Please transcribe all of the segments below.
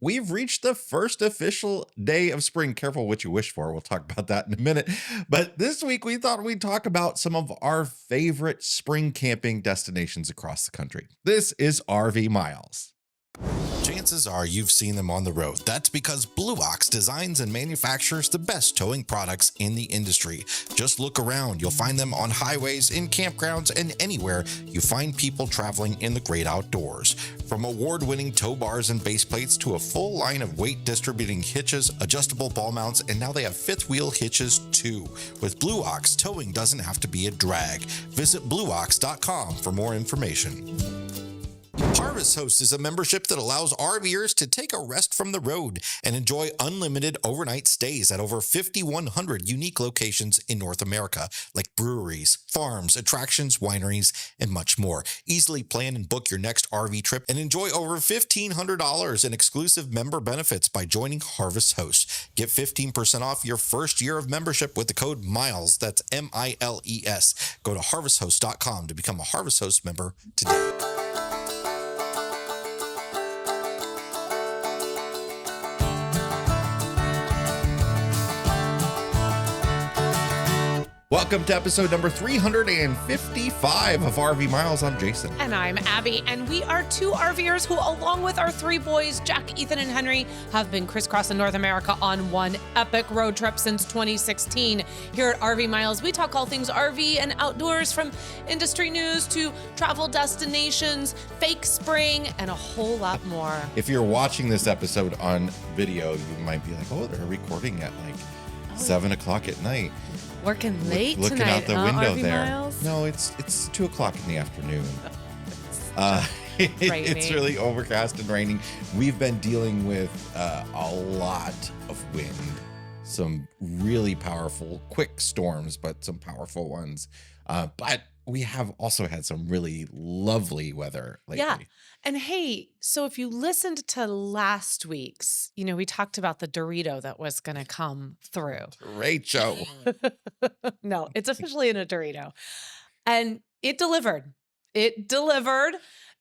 we've reached the first official day of spring. Careful what you wish for. We'll talk about that in a minute. But this week, we thought we'd talk about some of our favorite spring camping destinations across the country. This is RV Miles. Chances are you've seen them on the road. That's because Blue Ox designs and manufactures the best towing products in the industry. Just look around. You'll find them on highways, in campgrounds, and anywhere you find people traveling in the great outdoors. From award-winning tow bars and base plates to a full line of weight-distributing hitches, adjustable ball mounts, and now they have fifth-wheel hitches too. With Blue Ox, towing doesn't have to be a drag. Visit blueox.com for more information. Harvest Host is a membership that allows RVers to take a rest from the road and enjoy unlimited overnight stays at over 5,100 unique locations in North America, like breweries, farms, attractions, wineries, and much more. Easily plan and book your next RV trip and enjoy over $1,500 in exclusive member benefits by joining Harvest Host. Get 15% off your first year of membership with the code MILES. That's MILES. Go to harvesthost.com to become a Harvest Host member today. Welcome to episode number 355 of RV Miles. I'm Jason. And I'm Abby. And we are two RVers who, along with our three boys, Jack, Ethan, and Henry, have been crisscrossing North America on one epic road trip since 2016. Here at RV Miles, we talk all things RV and outdoors, from industry news to travel destinations, fake spring, and a whole lot more. If you're watching this episode on video, you might be like, oh, they're recording at like 7 o'clock at night. Working late looking tonight, out the window RV there. Miles? No, it's 2 o'clock in the afternoon. Rainy. It's really overcast and raining. We've been dealing with a lot of wind, some really powerful, quick storms, but some powerful ones. But we have also had some really lovely weather lately. Yeah. And hey, so if you listened to last week's, we talked about the Dorito that was going to come through. Great show. No, it's officially in a Dorito. And it delivered. It delivered.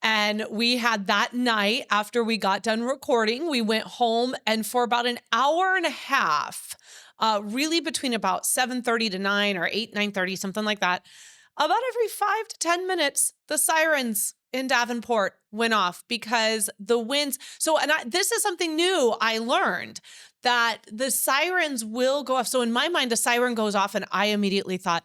And we had that night after we got done recording, we went home, and for about an hour and a half, really between about 7:30 to 9 or 8, 9:30, something like that, about every 5 to 10 minutes, the sirens in Davenport went off because the winds. This is something new I learned, that the sirens will go off. So in my mind, a siren goes off and I immediately thought,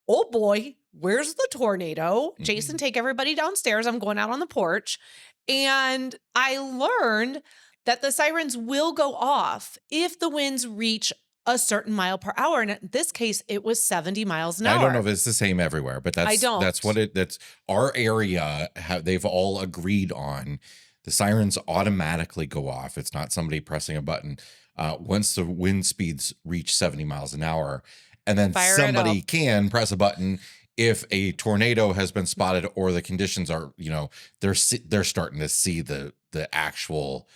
oh boy, where's the tornado? Mm-hmm. Jason, take everybody downstairs. I'm going out on the porch. And I learned that the sirens will go off if the winds reach a certain mile per hour. And in this case, it was 70 miles an hour. I don't know if it's the same everywhere, but that's our area. They've all agreed on. The sirens automatically go off. It's not somebody pressing a button. Once the wind speeds reach 70 miles an hour, and then somebody can press a button if a tornado has been spotted or the conditions are, they're starting to see the actual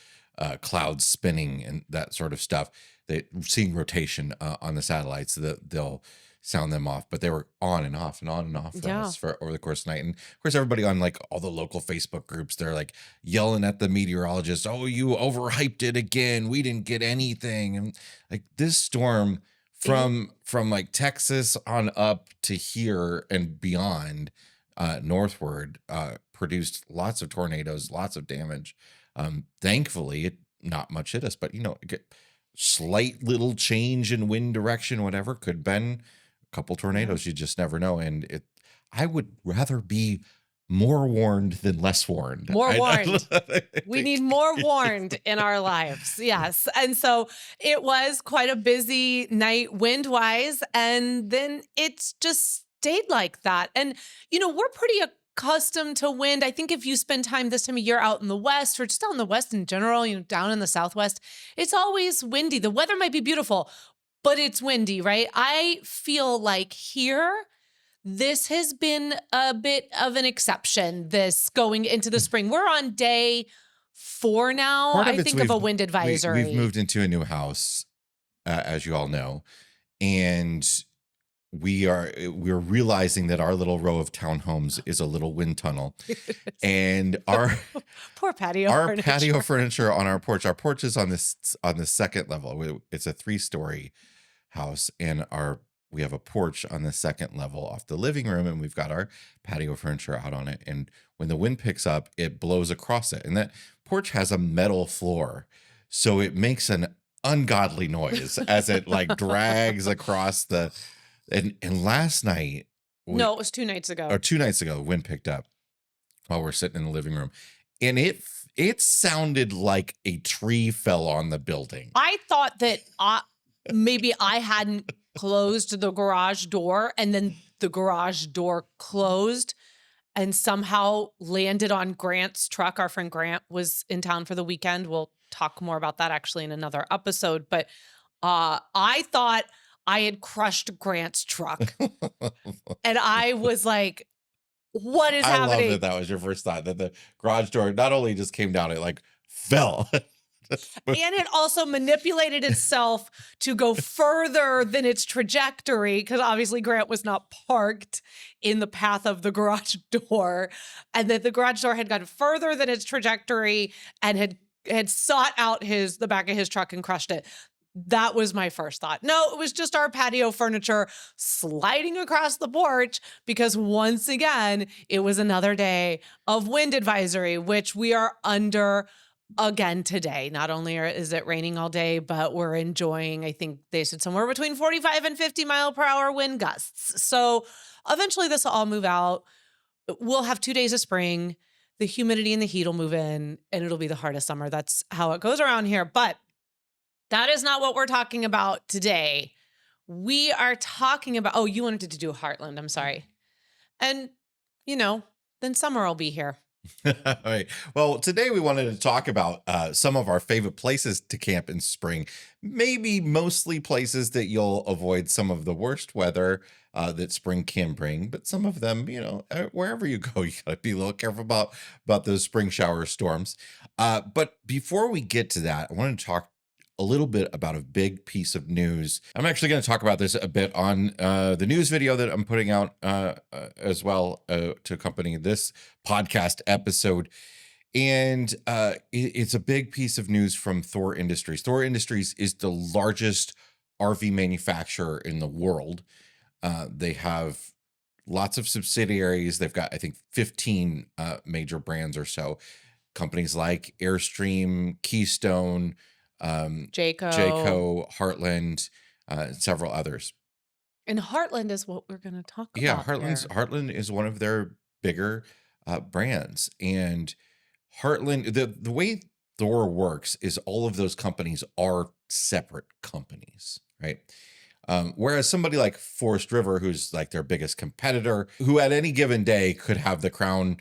clouds spinning and that sort of stuff. They're seeing rotation on the satellites, so that they'll sound them off. But they were on and off and on and off for us over the course of the night. And of course, everybody on like all the local Facebook groups, they're like yelling at the meteorologists, "Oh, you overhyped it again. We didn't get anything." And like this storm from like Texas on up to here and beyond, northward, produced lots of tornadoes, lots of damage. Thankfully, it not much hit us, but slight little change in wind direction, whatever, could been a couple tornadoes. You just never know. And I would rather be more warned than less warned. More warned. We need more warned in our lives. Yes. And so it was quite a busy night wind-wise. And then it's just stayed like that. And, we're pretty accustomed to wind. I think if you spend time this time of year out in the West, or just out in the West in general, down in the Southwest, it's always windy. The weather might be beautiful, but it's windy, right? I feel like here, this has been a bit of an exception, this going into the spring. We're on day 4 now, I think, of a wind advisory. We've moved into a new house, as you all know, and we're realizing that our little row of townhomes is a little wind tunnel, and Poor patio our patio furniture. furniture on our porch is on the second level. It's a 3-story house, and our we have a porch on the second level off the living room, and we've got our patio furniture out on it. And when the wind picks up, it blows across it. And that porch has a metal floor, so it makes an ungodly noise as it like drags across the and last night we No, it was 2 nights ago. or 2 nights ago, the wind picked up while we're sitting in the living room, and it sounded like a tree fell on the building. I thought that maybe I hadn't closed the garage door, and then the garage door closed and somehow landed on Grant's truck. Our friend Grant was in town for the weekend. We'll talk more about that actually in another episode. But I thought I had crushed Grant's truck. And I was like, what is I love happening? that that was your first thought, that the garage door not only just came down, it like fell. And it also manipulated itself to go further than its trajectory, because obviously Grant was not parked in the path of the garage door, and that the garage door had gone further than its trajectory and had sought out the back of his truck and crushed it. That was my first thought. No, it was just our patio furniture sliding across the porch, because once again, it was another day of wind advisory, which we are under again today. Not only is it raining all day, but we're enjoying, I think they said somewhere between 45 and 50-mile-per-hour wind gusts. So eventually this will all move out. We'll have 2 days of spring. The humidity and the heat will move in, and it'll be the hardest summer. That's how it goes around here. But that is not what we're talking about today. We are talking about, oh, you wanted to do Heartland. I'm sorry. And, then summer will be here. All right. Well, today we wanted to talk about some of our favorite places to camp in spring. Maybe mostly places that you'll avoid some of the worst weather that spring can bring, but some of them, wherever you go, you gotta be a little careful about those spring shower storms. But before we get to that, I want to talk a little bit about a big piece of news. I'm actually going to talk about this a bit on the news video that I'm putting out as well to accompany this podcast episode. And it's a big piece of news from Thor Industries. Thor Industries is the largest RV manufacturer in the world. They have lots of subsidiaries. They've got, I think, 15 major brands or so. Companies like Airstream, Keystone, Jayco, Heartland, several others. And Heartland is what we're going to talk Yeah, about here. Heartland is one of their bigger brands, and Heartland, the way Thor works is all of those companies are separate companies, right? Whereas somebody like Forest River, who's like their biggest competitor, who at any given day could have the crown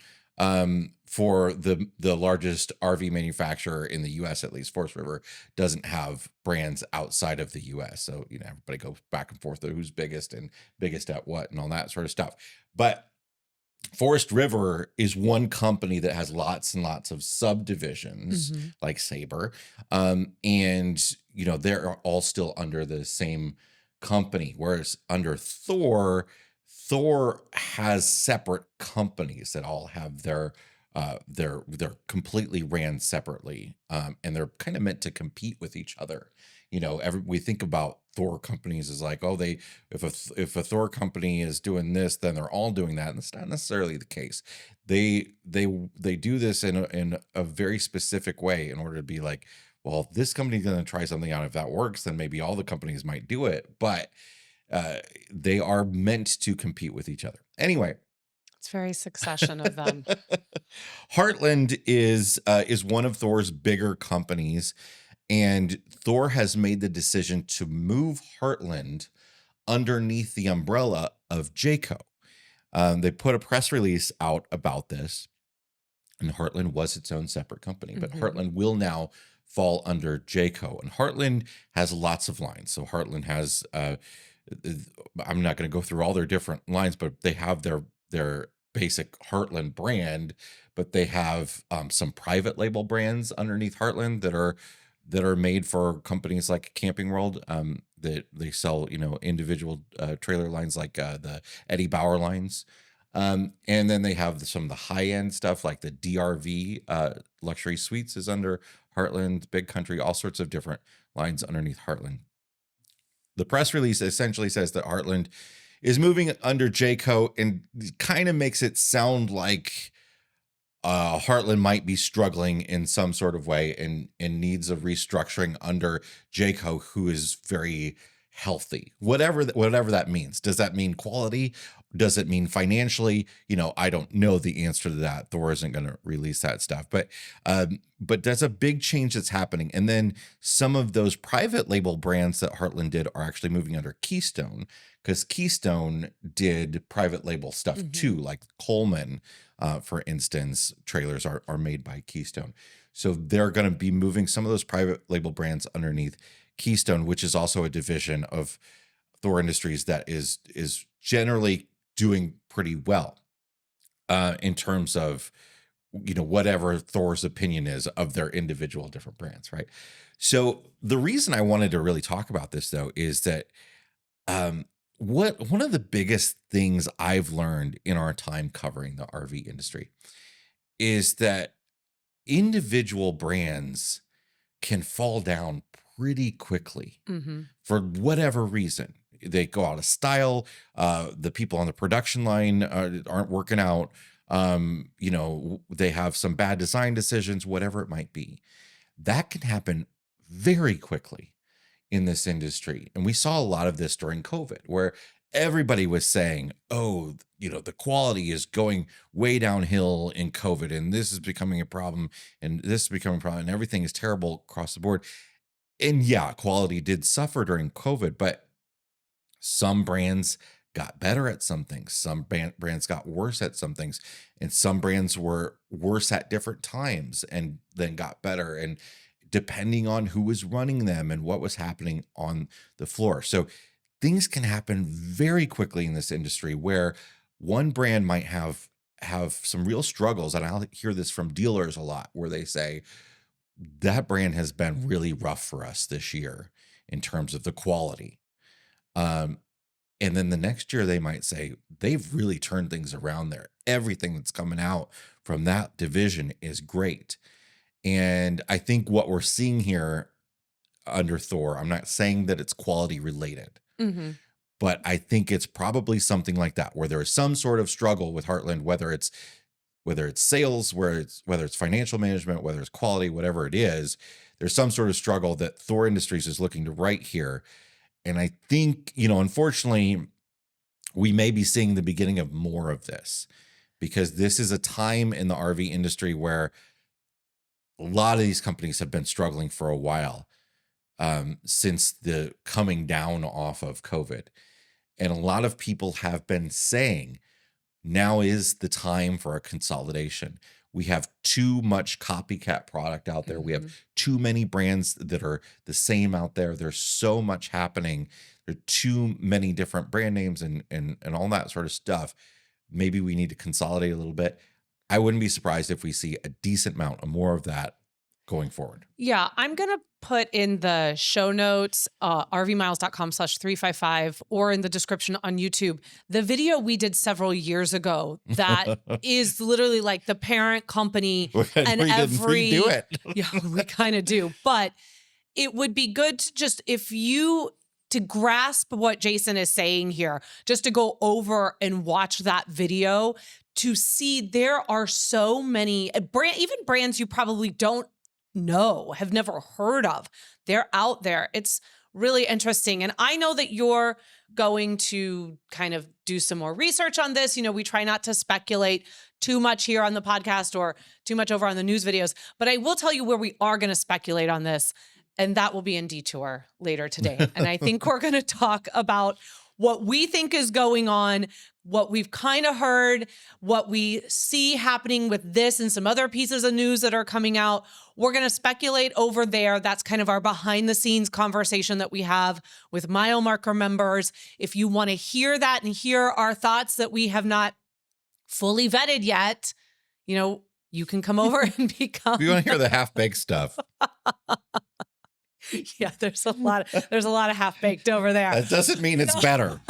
for the largest RV manufacturer in the US, at least. Forest River doesn't have brands outside of the US. So, everybody goes back and forth to who's biggest and biggest at what and all that sort of stuff. But Forest River is one company that has lots and lots of subdivisions like Sabre. And, they're all still under the same company. Whereas under Thor has separate companies that all have they're completely ran separately, and they're kind of meant to compete with each other. We think about Thor companies as like, oh, if a Thor company is doing this, then they're all doing that, and that's not necessarily the case. They do this in a very specific way in order to be like, well, if this company's going to try something out. If that works, then maybe all the companies might do it, but they are meant to compete with each other. Anyway, it's very Succession of them. Heartland is one of Thor's bigger companies, and Thor has made the decision to move Heartland underneath the umbrella of Jayco. They put a press release out about this, and Heartland was its own separate company, but Heartland will now fall under Jayco. And Heartland has lots of lines. So Heartland has, I'm not going to go through all their different lines, but they have their basic Heartland brand, but they have some private label brands underneath Heartland that are that are made for companies like Camping World, that they sell, individual trailer lines like the Eddie Bauer lines. And then they have some of the high end stuff like the DRV luxury suites is under Heartland, Big Country, all sorts of different lines underneath Heartland. The press release essentially says that Heartland is moving under Jayco and kind of makes it sound like Heartland might be struggling in some sort of way and needs a restructuring under Jayco, who is very healthy. Whatever that means. Does that mean quality? Does it mean financially? I don't know the answer to that. Thor isn't going to release that stuff, but that's a big change that's happening. And then some of those private label brands that Heartland did are actually moving under Keystone, because Keystone did private label stuff too, like Coleman. For instance, trailers are made by Keystone. So they're going to be moving some of those private label brands underneath Keystone, which is also a division of Thor Industries that is generally doing pretty well in terms of, whatever Thor's opinion is of their individual different brands, right? So the reason I wanted to really talk about this, though, is that one of the biggest things I've learned in our time covering the RV industry is that individual brands can fall down pretty quickly for whatever reason. They go out of style. The people on the production line aren't working out. They have some bad design decisions, whatever it might be. That can happen very quickly in this industry. And we saw a lot of this during COVID, where everybody was saying, oh, the quality is going way downhill in COVID, and this is becoming a problem, and this is becoming a problem, and everything is terrible across the board. And yeah, quality did suffer during COVID, but some brands got better at some things. Some brands got worse at some things, and some brands were worse at different times and then got better. And depending on who was running them and what was happening on the floor. So things can happen very quickly in this industry where one brand might have some real struggles. And I'll hear this from dealers a lot, where they say that brand has been really rough for us this year in terms of the quality. And then the next year they might say they've really turned things around there. Everything that's coming out from that division is great. And I think what we're seeing here under Thor, I'm not saying that it's quality related, but I think it's probably something like that, where there is some sort of struggle with Heartland, whether it's sales, whether it's financial management, whether it's quality, whatever it is, there's some sort of struggle that Thor Industries is looking to right here. And I think, unfortunately, we may be seeing the beginning of more of this, because this is a time in the RV industry where a lot of these companies have been struggling for a while, since the coming down off of COVID. And a lot of people have been saying, now is the time for a consolidation. We have too much copycat product out there. We have too many brands that are the same out there. There's so much happening. There are too many different brand names and all that sort of stuff. Maybe we need to consolidate a little bit. I wouldn't be surprised if we see a decent amount of more of that going forward. Yeah, I'm going to put in the show notes, rvmiles.com/355, or in the description on YouTube, the video we did several years ago that is literally like the parent company and we didn't redo it. Yeah, we kind of do. But it would be good to just, to grasp what Jason is saying here, just to go over and watch that video to see there are so many even brands you probably don't know, have never heard of. They're out there. It's really interesting. And I know that you're going to kind of do some more research on this. We try not to speculate too much here on the podcast or too much over on the news videos, but I will tell you where we are going to speculate on this. And that will be in Detour later today. And I think we're going to talk about what we think is going on, what we've kind of heard, what we see happening with this and some other pieces of news that are coming out. We're going to speculate over there. That's kind of our behind the scenes conversation that we have with mile marker members. If you want to hear that and hear our thoughts that we have not fully vetted yet, you can come over and become. We want to hear the half-baked stuff. Yeah, there's a lot of half-baked over there. That doesn't mean it's better.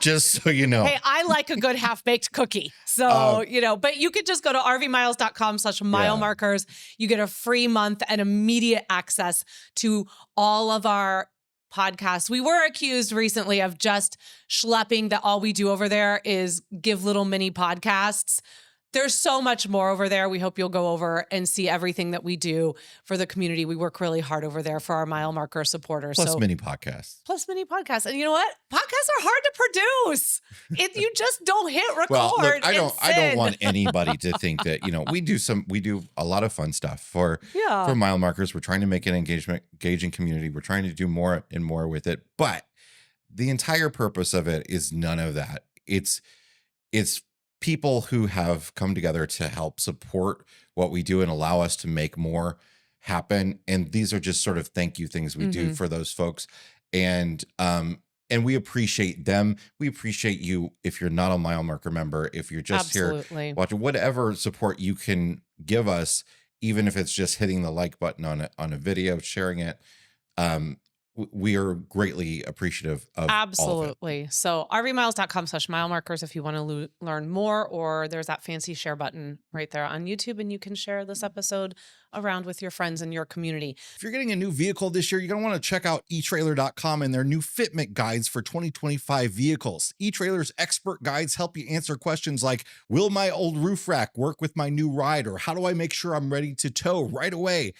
Just so you know. Hey, I like a good half-baked cookie. Uh, So, but you could just go to rvmiles.com/mile yeah. markers. You get a free month and immediate access to all of our podcasts. We were accused recently of just schlepping, that all we do over there is give little mini podcasts. There's so much more over there. We hope you'll go over and see everything that we do for the community. We work really hard over there for our mile marker supporters. Plus So mini podcasts. plus mini podcasts. And you know what? Podcasts are hard to produce. You just don't hit record. Well, look, I and don't send. want anybody to think that, we do a lot of fun stuff for mile markers. We're trying to make an engaging community. We're trying to do more and more with it. But the entire purpose of it is none of that. It's people who have come together to help support what we do and allow us to make more happen. And these are just sort of thank you things we do for those folks. And we appreciate them. We appreciate you if you're not a mile marker member, if you're just Absolutely. here watching, whatever support you can give us, even if it's just hitting the like button on a video, sharing it. We are greatly appreciative of all of it. Absolutely. So rvmiles.com/mile markers if you want to learn more, or there's that fancy share button right there on YouTube, and you can share this episode around with your friends and your community. If you're getting a new vehicle this year, you're going to want to check out eTrailer.com and their new fitment guides for 2025 vehicles. eTrailer's expert guides help you answer questions like, will my old roof rack work with my new ride? Or how do I make sure I'm ready to tow right away?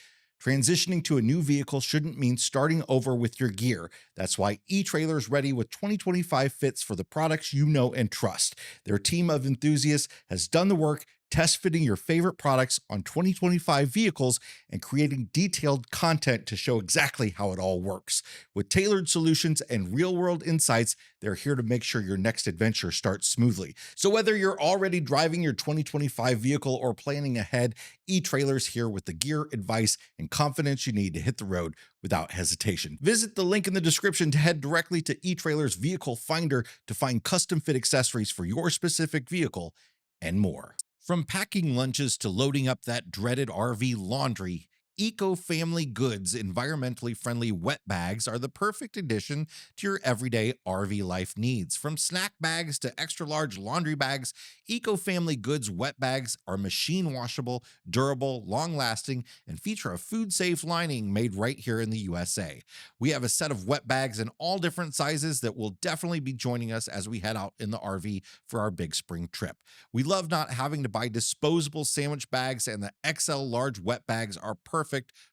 Transitioning to a new vehicle shouldn't mean starting over with your gear. That's why eTrailer is ready with 2025 fits for the products you know and trust. Their team of enthusiasts has done the work test fitting your favorite products on 2025 vehicles and creating detailed content to show exactly how it all works. With tailored solutions and real-world insights, they're here to make sure your next adventure starts smoothly. So whether you're already driving your 2025 vehicle or planning ahead, eTrailer's here with the gear, advice, and confidence you need to hit the road without hesitation. Visit the link in the description to head directly to eTrailer's Vehicle Finder to find custom fit accessories for your specific vehicle and more. From packing lunches to loading up that dreaded RV laundry, Eco-Family Goods environmentally friendly wet bags are the perfect addition to your everyday RV life needs. From snack bags to extra large laundry bags, Eco-Family Goods wet bags are machine washable, durable, long-lasting, and feature a food-safe lining made right here in the USA. We have a set of wet bags in all different sizes that will definitely be joining us as we head out in the RV for our big spring trip. We love not having to buy disposable sandwich bags, and the XL large wet bags are perfect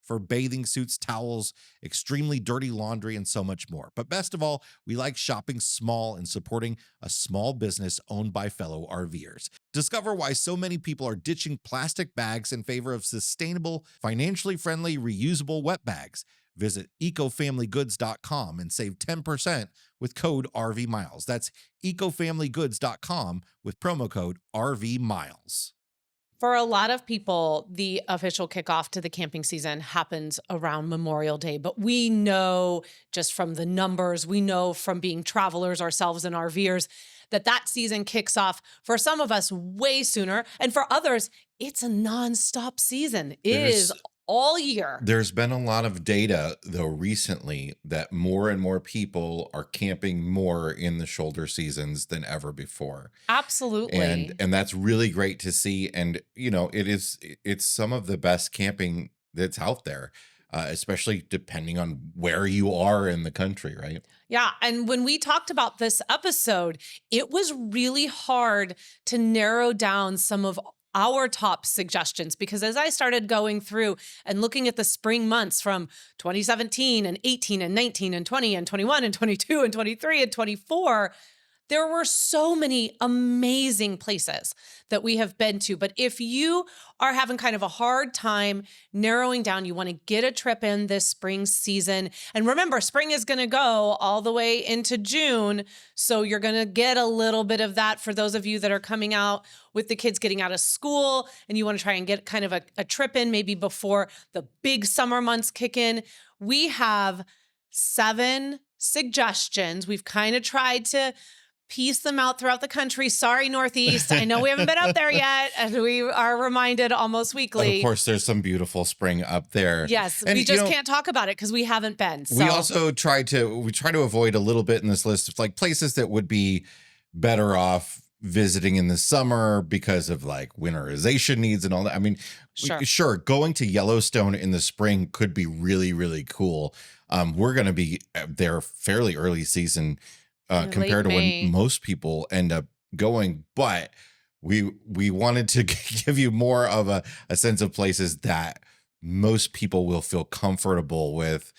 for bathing suits, towels, extremely dirty laundry, and so much more. But best of all, we like shopping small and supporting a small business owned by fellow RVers. Discover why so many people are ditching plastic bags in favor of sustainable, financially friendly, reusable wet bags. Visit ecofamilygoods.com and save 10% with code RVMiles. That's ecofamilygoods.com with promo code RVMiles. For a lot of people, the official kickoff to the camping season happens around Memorial Day, but we know just from the numbers, we know from being travelers ourselves and RVers, that season kicks off for some of us way sooner. And for others, it's a nonstop season. It is all year. There's been a lot of data, though, recently that more and more people are camping more in the shoulder seasons than ever before. Absolutely. And that's really great to see. And, it's some of the best camping that's out there, especially depending on where you are in the country, right? Yeah. And when we talked about this episode, it was really hard to narrow down some of our top suggestions, because as I started going through and looking at the spring months from 2017 and 18 and 19 and 20 and 21 and 22 and 23 and 24, there were so many amazing places that we have been to. But if you are having kind of a hard time narrowing down, you want to get a trip in this spring season. And remember, spring is going to go all the way into June. So you're going to get a little bit of that for those of you that are coming out with the kids getting out of school and you want to try and get kind of a trip in maybe before the big summer months kick in. We have 7 suggestions. We've kind of tried to piece them out throughout the country. Sorry, Northeast. I know we haven't been up there yet, and we are reminded almost But of weekly. course, there's some beautiful spring up there. Yes, And we just can't talk about it because we haven't been. we So also try to avoid a little bit in this list of like places that would be better off visiting in the summer because of like winterization needs and all that. I mean, sure. sure, going to Yellowstone in the spring could be really, really cool. We're going to be there fairly early season Late compared to when May. most people end up going, but we wanted to give you more of a sense of places that most people will feel comfortable with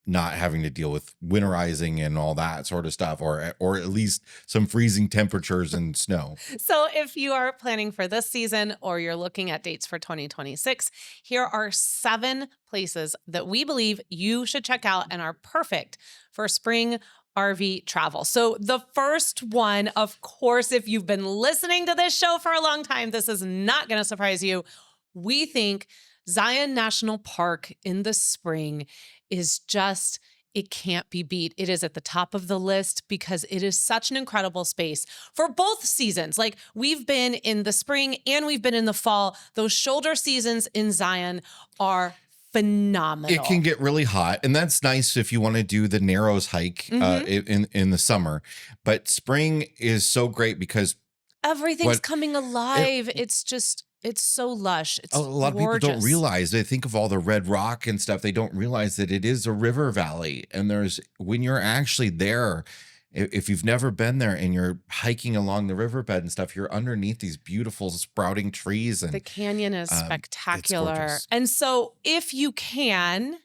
not having to deal with winterizing and all that sort of stuff, or at least some freezing temperatures and snow. So, if you are planning for this season or you're looking at dates for 2026, here are 7 places that we believe you should check out and are perfect for spring RV travel. So, the first one, of course, if you've been listening to this show for a long time, this is not going to surprise you. We think Zion National Park in the spring is just, it can't be beat. It is at the top of the list because it is such an incredible space for both seasons. Like we've been in the spring and we've been in the fall. Those shoulder seasons in Zion are phenomenal. It can get really hot, and that's nice if you want to do the Narrows hike in the summer. But spring is so great because Everything's what coming alive. It's just, it's so lush. It's a lot of people don't realize, they think of all the red rock and stuff. They don't realize that it is a river valley. And when you're actually there, if you've never been there and you're hiking along the riverbed and stuff, you're underneath these beautiful sprouting trees. The And canyon is it's spectacular. gorgeous. And so if you can,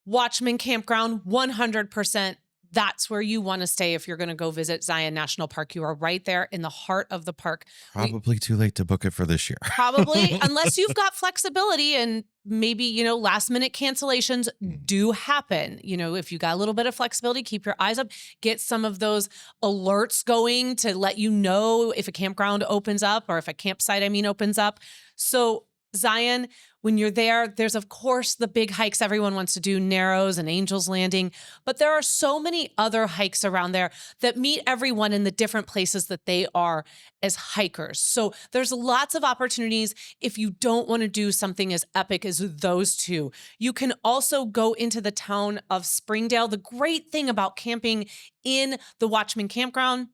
Watchman Campground, 100%. That's where you want to stay if you're going to go visit Zion National Park. You are right there in the heart of the park. Probably too late to book it for this year. Probably, unless you've got flexibility and maybe, last minute cancellations do happen. If you got a little bit of flexibility, keep your eyes up, get some of those alerts going to let you know if a campground opens up or if a campsite, opens up. So Zion, when you're there, there's of course the big hikes everyone wants to do, Narrows and Angel's Landing, but there are so many other hikes around there that meet everyone in the different places that they are as hikers. So there's lots of opportunities if you don't want to do something as epic as those two. You can also go into the town of Springdale. The great thing about camping in the Watchman Campground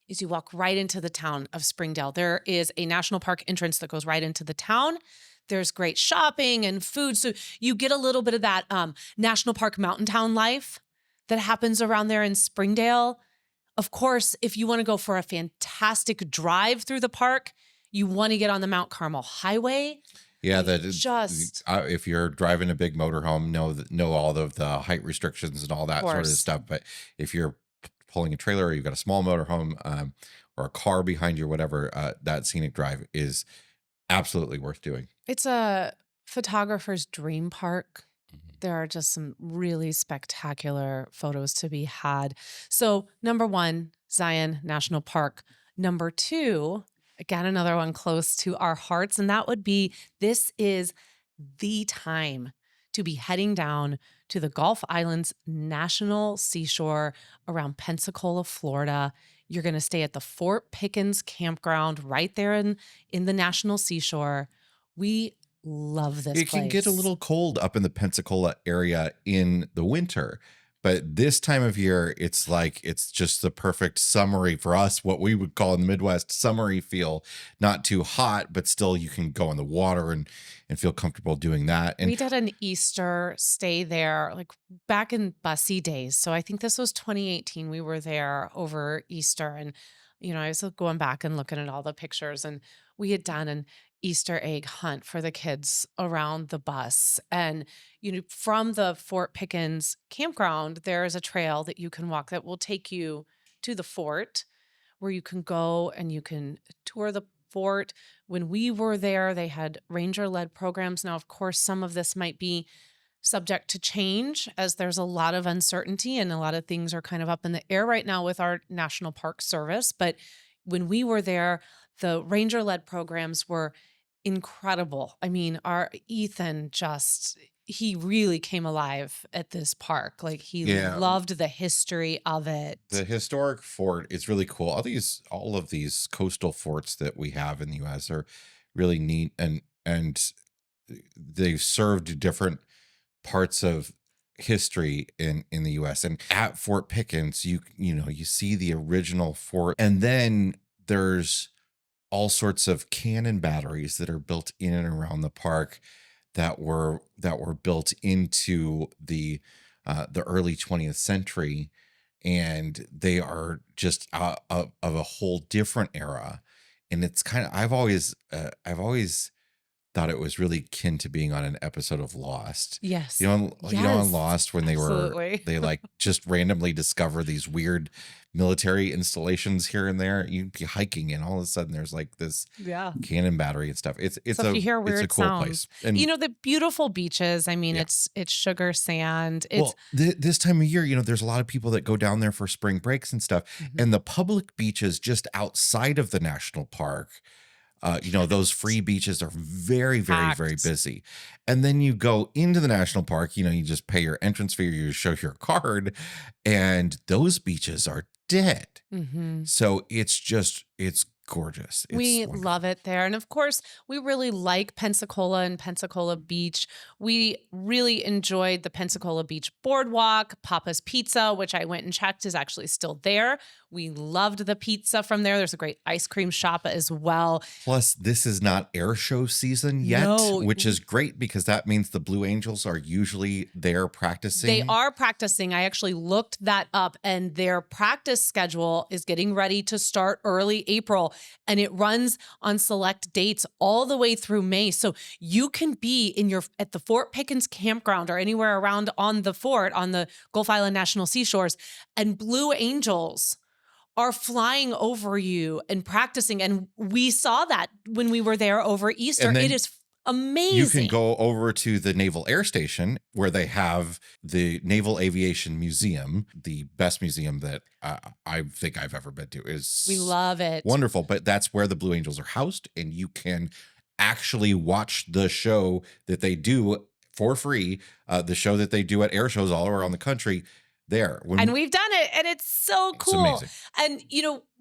is you walk right into the town of Springdale. There is a national park entrance that goes right into the town. There's great shopping and food. So you get a little bit of that national park mountain town life that happens around there in Springdale. Of course, if you want to go for a fantastic drive through the park, you want to get on the Mount Carmel Highway. Yeah, Just if you're driving a big motorhome, know all of the height restrictions and all that sort of stuff. But if you're pulling a trailer, or you've got a small motorhome or a car behind you, or whatever, that scenic drive is absolutely worth doing. It's a photographer's dream park. There are just some really spectacular photos to be had. So, number 1, Zion National Park. Number 2, again, another one close to our hearts, and that would be, this is the time to be heading down to the Gulf Islands National Seashore around Pensacola, Florida. You're going to stay at the Fort Pickens Campground right there in the National Seashore. We love this It place. can get a little cold up in the Pensacola area in the winter, but this time of year, it's just the perfect summery for us, what we would call in the Midwest summery feel. Not too hot, but still you can go in the water and feel comfortable doing that. And we did an Easter stay there, like back in Bussy days. So I think this was 2018. We were there over Easter, and I was going back and looking at all the pictures, and we had done an Easter egg hunt for the kids around the bus. And, from the Fort Pickens campground, there is a trail that you can walk that will take you to the fort, where you can go and you can tour the fort. When we were there, they had ranger-led programs. Now, of course, some of this might be subject to change as there's a lot of uncertainty and a lot of things are kind of up in the air right now with our National Park Service. But when we were there, the ranger-led programs were incredible. Our Ethan just, he really came alive at this park. Like he Yeah, loved the history of it. the historic fort is really cool. All of these coastal forts that we have in the US are really neat, and they've served different parts of history in the US. And at Fort Pickens, you see the original fort, and then there's all sorts of cannon batteries that are built in and around the park that were built into the early 20th century, and they are just of a whole different era. And it's kind of I've always thought it was really kin to being on an episode of Lost. Yes. On Yes. Lost when Absolutely. they like just randomly discover these weird military installations here and there. You'd be hiking and all of a sudden there's like this Yeah. cannon battery and stuff. So if you hear It's a weird cool place. sounds, And the beautiful beaches, I mean, yeah. it's sugar sand. It's Well, this time of year, there's a lot of people that go down there for spring breaks and stuff. Mhm. And the public beaches just outside of the national park, those free beaches are very, very, very packed. busy. And then you go into the national park, you just pay your entrance fee, or you show your card, and those beaches are dead. Hmm. So it's gorgeous. It's We wonderful. love it there. And of course, we really like Pensacola and Pensacola Beach. We really enjoyed the Pensacola Beach Boardwalk. Papa's Pizza, which I went and checked, is actually still there. We loved the pizza from there. There's a great ice cream shop as well. Plus, this is not air show season yet, No, which is great because that means the Blue Angels are usually there practicing. they are practicing. I actually looked that up, and their practice schedule is getting ready to start early April, and it runs on select dates all the way through May. So you can be at the Fort Pickens campground or anywhere around on the fort on the Gulf Island National Seashores, and Blue Angels are flying over you and practicing. And we saw that when we were there over Easter. And It then is you can amazing. go over to the Naval Air Station where they have the Naval Aviation Museum, the best museum that I think I've ever been to. Is We love it. wonderful, but that's where the Blue Angels are housed, and you can actually watch the show that they do for free, the show that they do at air shows all around the country there. And we've done it, and it's so It's cool. amazing. And,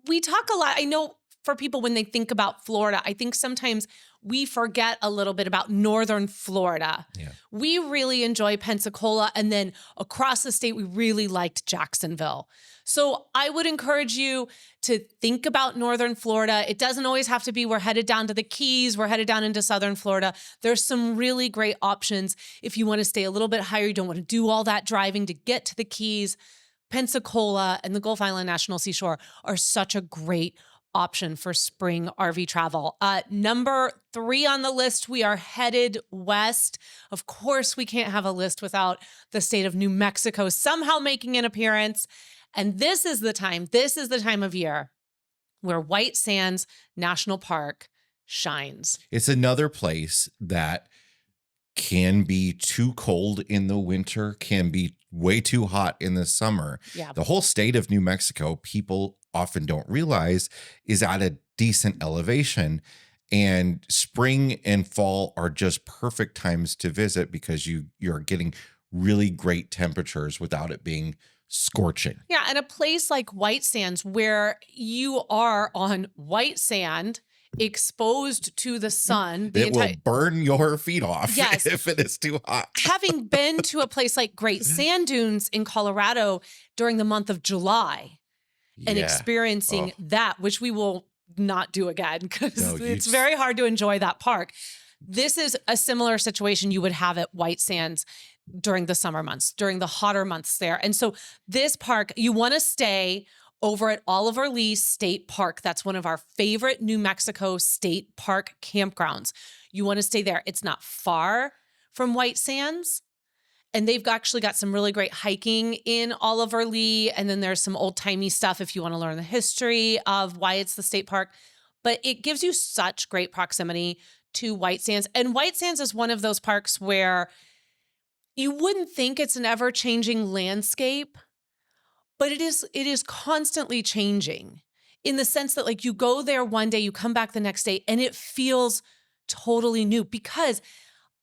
we talk a lot. I know for people when they think about Florida, I think sometimes we forget a little bit about Northern Florida. Yeah. We really enjoy Pensacola. And then across the state, we really liked Jacksonville. So I would encourage you to think about Northern Florida. It doesn't always have to be we're headed down to the Keys, we're headed down into Southern Florida. There's some really great options if you want to stay a little bit higher, you don't want to do all that driving to get to the Keys. Pensacola and the Gulf Island National Seashore are such a great option for spring RV travel. Number 3 on the list, we are headed west. Of course, we can't have a list without the state of New Mexico somehow making an appearance. And this is the time of year where White Sands National Park shines. It's another place that can be too cold in the winter, can be way too hot in the summer. Yeah. The whole state of New Mexico, people often don't realize, is at a decent elevation. And spring and fall are just perfect times to visit because you're getting really great temperatures without it being scorching. Yeah, and a place like White Sands where you are on white sand exposed to the sun the It will entire burn your feet off Yes. if it is too hot. having been to a place like Great Sand Dunes in Colorado during the month of July and Yeah. experiencing Oh. that, which we will not do again because No, it's very hard to enjoy that park. This is a similar situation you would have at White Sands during the summer months, during the hotter months there. And so this park, you want to stay over at Oliver Lee State Park. That's one of our favorite New Mexico state park campgrounds. You want to stay there. It's not far from White Sands. And they've actually got some really great hiking in Oliver Lee. And then there's some old timey stuff if you want to learn the history of why it's the state park. But it gives you such great proximity to White Sands. And White Sands is one of those parks where you wouldn't think it's an ever-changing landscape, but it is constantly changing in the sense that like you go there one day, you come back the next day, and it feels totally new because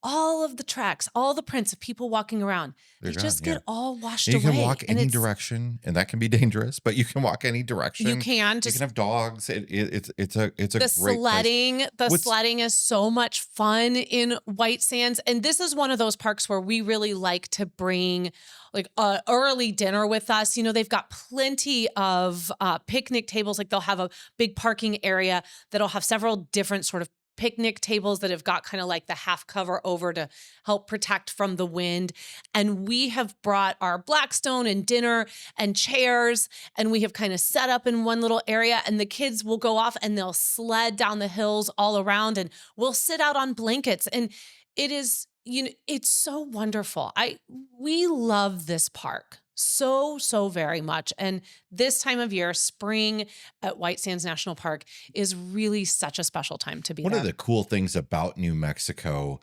all of the tracks, all the prints of people walking around, They're they gone, just yeah. get all washed And you can away. walk And any it's, direction, and that can be dangerous, but you can walk any you direction. can You can just have dogs. It's a great place. the What's sledding is so much fun in White Sands. And this is one of those parks where we really like to bring like early dinner with us. You know, they've got plenty of picnic tables. Like they'll have a big parking area that'll have several different sort of picnic tables that have got kind of like the half cover over to help protect from the wind. And we have brought our Blackstone and dinner and chairs, and we have kind of set up in one little area, and the kids will go off and they'll sled down the hills all around, and we'll sit out on blankets. And it is, you know, it's so wonderful. We love this park so very much. And this time of year, spring at White Sands National Park is really such a special time to be one of there. the cool things about New Mexico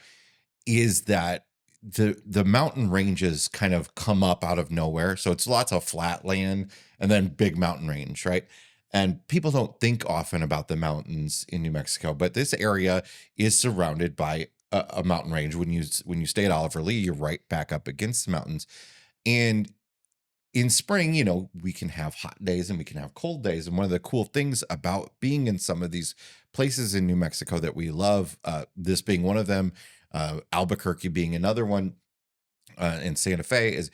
is that the mountain ranges kind of come up out of nowhere. So it's lots of flat land and then big mountain range, right? And people don't think often about the mountains in New Mexico, but this area is surrounded by a mountain range. When you stay at Oliver Lee, you're right back up against the mountains. And in spring, we can have hot days and we can have cold days. And one of the cool things about being in some of these places in New Mexico that we love, this being one of them, Albuquerque being another one, and Santa Fe, is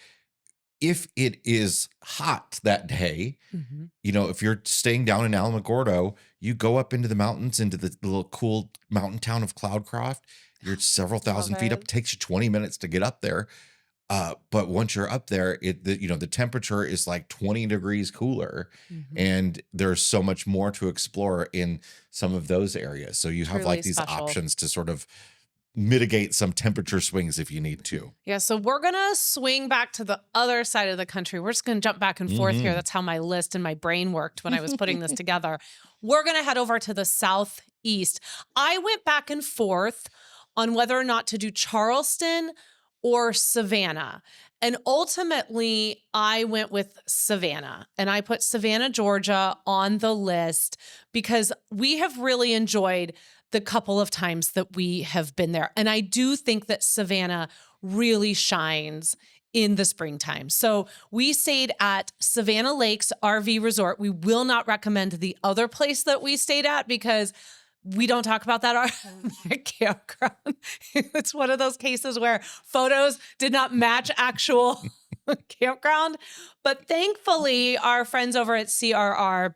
if it is hot that day, Mhm. if you're staying down in Alamogordo, you go up into the mountains, into the little cool mountain town of Cloudcroft. You're several Love thousand feet up. it. It takes you 20 minutes to get up there. But once you're up there, the temperature is like 20 degrees cooler, Mhm. and there's so much more to explore in some of those areas. So you have Truly like these special. options to sort of mitigate some temperature swings if you need to. Yeah, so we're gonna swing back to the other side of the country. We're just gonna jump back and forth here. Hmm. That's how my list and my brain worked when I was putting this together. We're gonna head over to the southeast. I went back and forth on whether or not to do Charleston or Savannah. And ultimately, I went with Savannah, and I put Savannah, Georgia on the list because we have really enjoyed the couple of times that we have been there. And I do think that Savannah really shines in the springtime. So we stayed at Savannah Lakes RV Resort. We will not recommend the other place that we stayed at because we don't talk about that campground. It's one of those cases where photos did not match actual campground. But thankfully, our friends over at CRR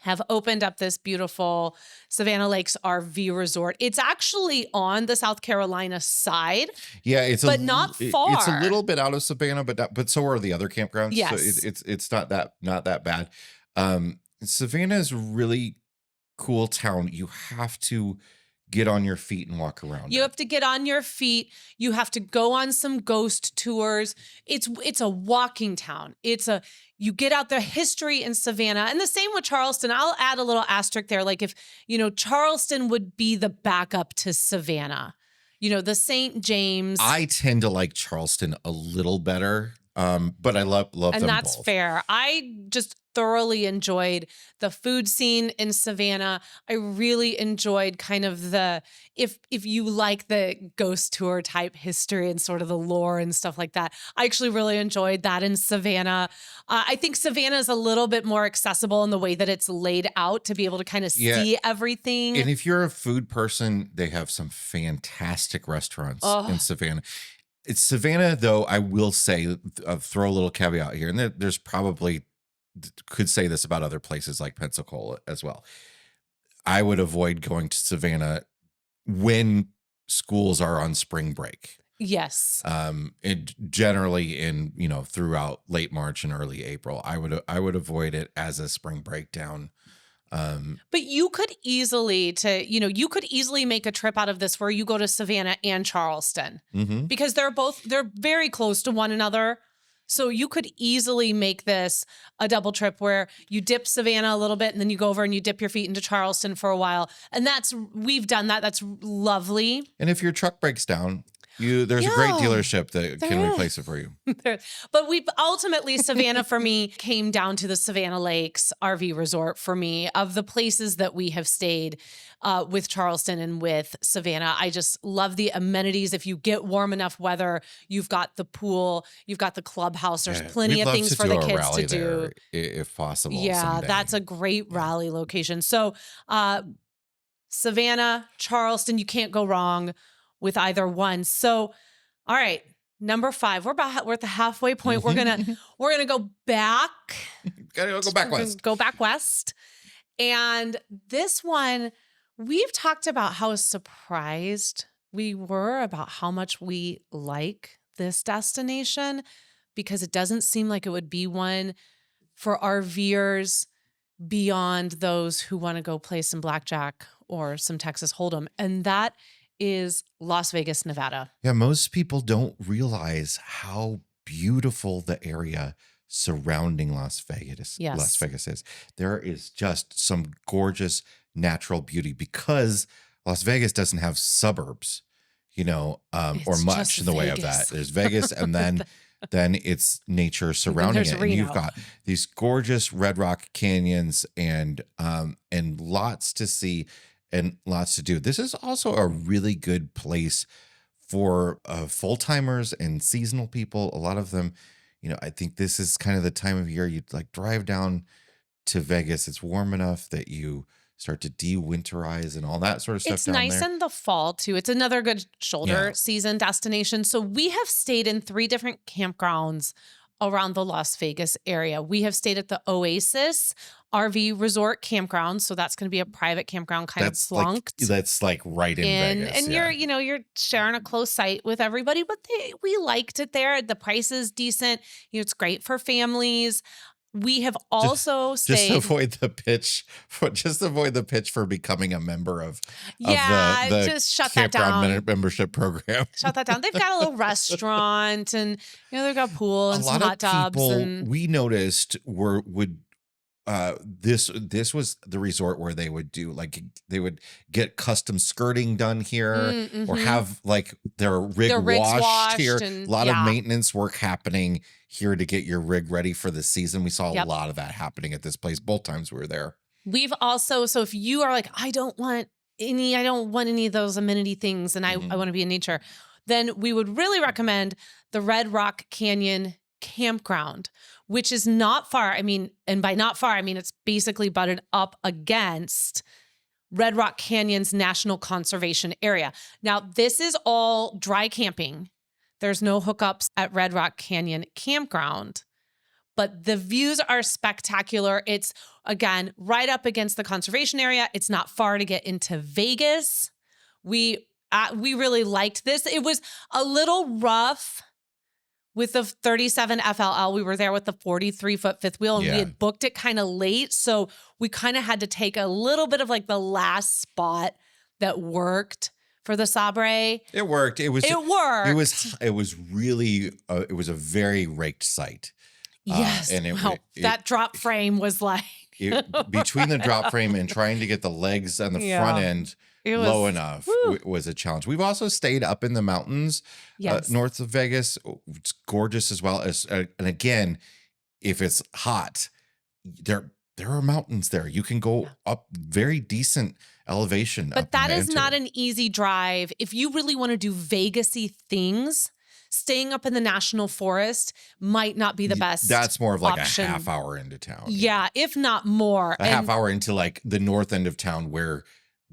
have opened up this beautiful Savannah Lakes RV resort. It's actually on the South Carolina side, Yeah, but not it's a far. little bit out of Savannah, but so are the other campgrounds. So Yes. it's not that bad. Savannah is a really cool town. You have to get on your feet and walk around You it. have to get on your feet. You have to go on some ghost tours. It's a walking town. You get out the history in Savannah, and the same with Charleston. I'll add a little asterisk there. Like if, Charleston would be the backup to Savannah. The St. James. I tend to like Charleston a little better, but I love And them that's both. fair. I just thoroughly enjoyed the food scene in Savannah. I really enjoyed kind of if you like the ghost tour type history and sort of the lore and stuff like that. I actually really enjoyed that in Savannah. I think Savannah is a little bit more accessible in the way that it's laid out to be able to kind of Yeah, see everything. and if you're a food person, they have some fantastic restaurants in Oh, Savannah. It's Savannah, though, I will say, throw a little caveat here, and there's probably could say this about other places like Pensacola as well. I would avoid going to Savannah when schools are on spring break. yes. And generally throughout late March and early April, I would avoid it as a spring breakdown. But you could easily make a trip out of this where you go to Savannah and Charleston Mhm. because they're very close to one another. So you could easily make this a double trip where you dip Savannah a little bit and then you go over and you dip your feet into Charleston for a while. And we've done that. That's lovely. And if your truck breaks down, There's a great Yeah, dealership that can there replace it for you. there but we ultimately, Savannah for me came down to the Savannah Lakes RV resort for me. Of the places that we have stayed with Charleston and with Savannah, I just love the amenities. If you get warm enough weather, you've got the pool, you've got the clubhouse. There's Yeah, plenty we'd of love things to for do the a kids to rally do. there if possible Yeah, that's someday. a great Yeah. rally location. So, uh, Savannah, Charleston, you can't go wrong with either one. So, all right, number 5. We're at the halfway point. Mhm. We're gonna go back. Gotta go back We're gonna west. go back west. And this one, we've talked about how surprised we were about how much we like this destination because it doesn't seem like it would be one for RVers beyond those who want to go play some blackjack or some Texas Hold'em. And that is Las Vegas, Nevada. Yeah, most people don't realize how beautiful the area surrounding Las Yes. Vegas is. There is just some gorgeous natural beauty because Las Vegas doesn't have suburbs, or It's much just in the way of that. Vegas. There's Vegas, and then it's nature And then surrounding there's it, and you've Reno. got these gorgeous Red Rock canyons and lots to see and lots to do. This is also a really good place for full timers and seasonal people. A lot of them, I think this is kind of the time of year you'd like drive down to Vegas. It's warm enough that you start to de-winterize and all that sort of stuff It's down nice there. in the fall too. It's another good shoulder Yeah, season destination. So we have stayed in 3 different campgrounds around the Las Vegas area. We have stayed at the Oasis RV Resort Campground. So that's going to be a private campground kind of plunked that's like right in in. Vegas. And Yeah. you're sharing a close site with everybody, but we liked it there. The price is decent. It's great for families. We have Just also just stayed. avoid the pitch for becoming a member of the Yeah, the just shut that campground down. membership program. Shut that down. They've got a little restaurant and they've got a pool A and some lot of hot tubs people and we noticed would this was the resort where they would do like they would get custom skirting done here or mm-hmm. have like their rig Their rigs washed here. washed A and lot of yeah. maintenance work happening here to get your rig ready for the season. We saw a Yep. lot of that happening at this place both times we were there. We've also, so if you are like, I don't want any of those amenity things and I Mhm. want to be in nature, then we would really recommend the Red Rock Canyon Campground, which is not far. I mean, and by not far, I mean it's basically butted up against Red Rock Canyon's National Conservation Area. Now, this is all dry camping. There's no hookups at Red Rock Canyon Campground, but the views are spectacular. It's, again, right up against the conservation area. It's not far to get into Vegas. We really liked this. It was a little rough with the 37 FLL. We were there with the 43-foot fifth wheel and we Yeah. had booked it kind of late. So we kind of had to take a little bit of like the last spot that worked for the Sabre. It worked. It It worked. it was really it was a very raked site. Yes. And Wow. That drop frame was like, between the drop frame and trying to get the legs on the Yeah. front end it low was, enough woo. was a challenge. We've also stayed up in the mountains Yes. north of Vegas. It's gorgeous as well as and again, if it's hot, there are mountains there. You can go up very decent elevation. But up that is into. not an easy drive. If you really want to do Vegas-y things, staying up in the national forest might not be the best. That's more of like option. a half hour into town. Yeah, if not more. A half hour into like the north end of town where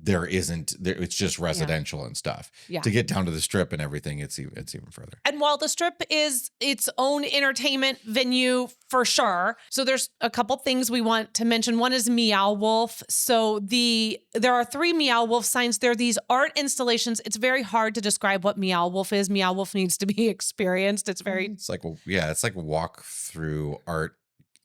there isn't there it's just residential and stuff. Yeah. To get down to the strip and everything, it's even further. And while the strip is its own entertainment venue for sure, so there's a couple things we want to mention. One is Meow Wolf. So there are 3 Meow Wolf signs. They're these art installations. It's very hard to describe what Meow Wolf is. Meow Wolf needs to be experienced. It's very It's like it's like a walk through art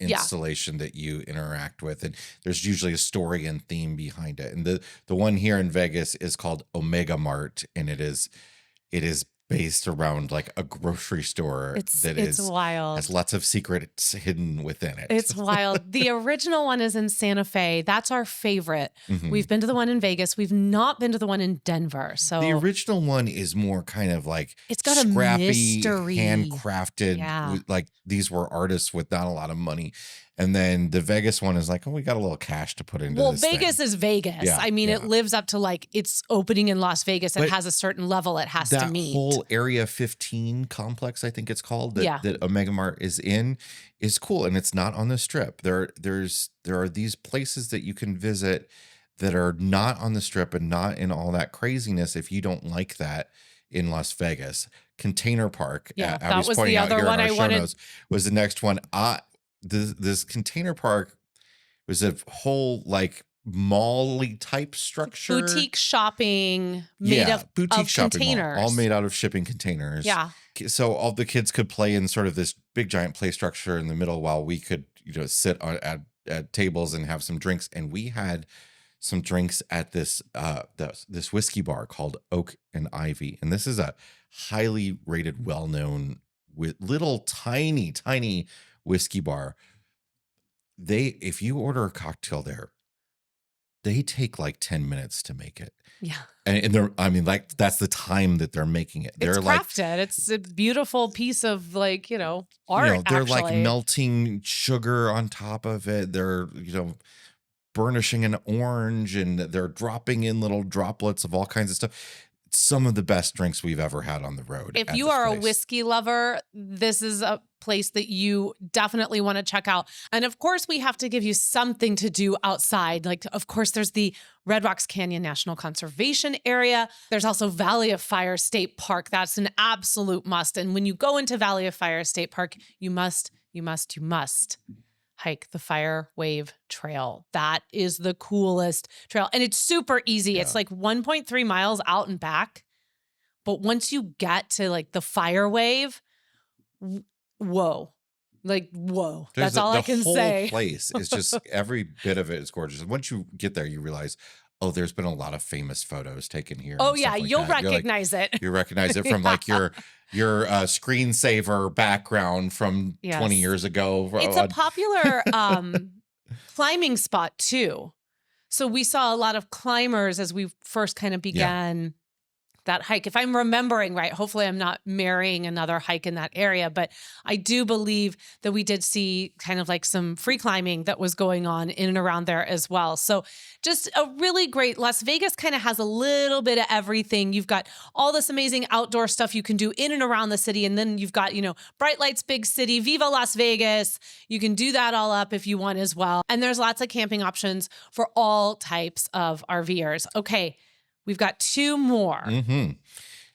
installation that you interact with, and there's usually a story and theme behind it. And the one here in Vegas is called Omega Mart, and it is based around like a grocery store that It's is has wild. lots of secrets hidden within it. It's wild. The original one is in Santa Fe. That's our favorite. Mhm. We've been to the one in Vegas. We've not been to the one in Denver. The So original one is more kind of like it's got a scrappy, mystery. handcrafted, Yeah. like these were artists with not a lot of money. And then the Vegas one is like, oh, we got a little cash to put into Well, this thing. Vegas is Vegas. Yeah, I mean, it yeah. lives up to like it's opening in Las Vegas and But has a certain level it has to that meet. whole Area 15 complex, I think it's called, Yeah. that Omega Mart is in, is cool. And it's not on the strip. There are these places that you can visit that are not on the strip and not in all that craziness if you don't like that in Las Vegas. Container Park, Yeah, that Abby's was the pointing out other here in one our I show wanted. notes, was the next one. This Container Park was a whole like mall-y type structure. Boutique shopping made Yeah, boutique of shopping mall, all containers. made out of shipping containers. Yeah. So all the kids could play in sort of this big giant play structure in the middle while we could, sit at tables and have some drinks. And we had some drinks at this whiskey bar called Oak and Ivy. And this is a highly rated, well-known with little tiny whiskey bar. If you order a cocktail there, they take like 10 minutes to make it. Yeah. And they're, I mean, like that's the time that they're making it. It's They're like, crafted. It's a beautiful piece of like, art they're like actually. melting sugar on top of it. They're, burnishing an orange and they're dropping in little droplets of all kinds of stuff. Some of the best drinks we've ever had on the road. If at you this are a place. whiskey lover, this is a place that you definitely want to check out. And of course, we have to give you something to do outside. Like, of course, there's the Red Rocks Canyon National Conservation Area. There's also Valley of Fire State Park. That's an absolute must. And when you go into Valley of Fire State Park, you must hike the Fire Wave Trail. That is the coolest trail. And it's super easy. Yeah. It's like 1.3 miles out and back. But once you get to like the Fire Wave, whoa. Like, whoa. That's all I can The say. whole place is just, every bit of it is gorgeous. And once you get there, you realize, oh, there's been a lot of famous photos taken here. Oh, and yeah. stuff like You'll that. recognize it. You recognize it from like your screensaver background from 20 Yes. years ago. It's a popular climbing spot too. So we saw a lot of climbers as we first kind of began that hike. If I'm remembering right, hopefully I'm not marrying another hike in that area, but I do believe that we did see kind of like some free climbing that was going on in and around there as well. So just a really great, Las Vegas kind of has a little bit of everything. You've got all this amazing outdoor stuff you can do in and around the city. And then you've got, Bright Lights, Big City, Viva Las Vegas. You can do that all up if you want as well. And there's lots of camping options for all types of RVers. Okay. We've got two more. Mm-hmm.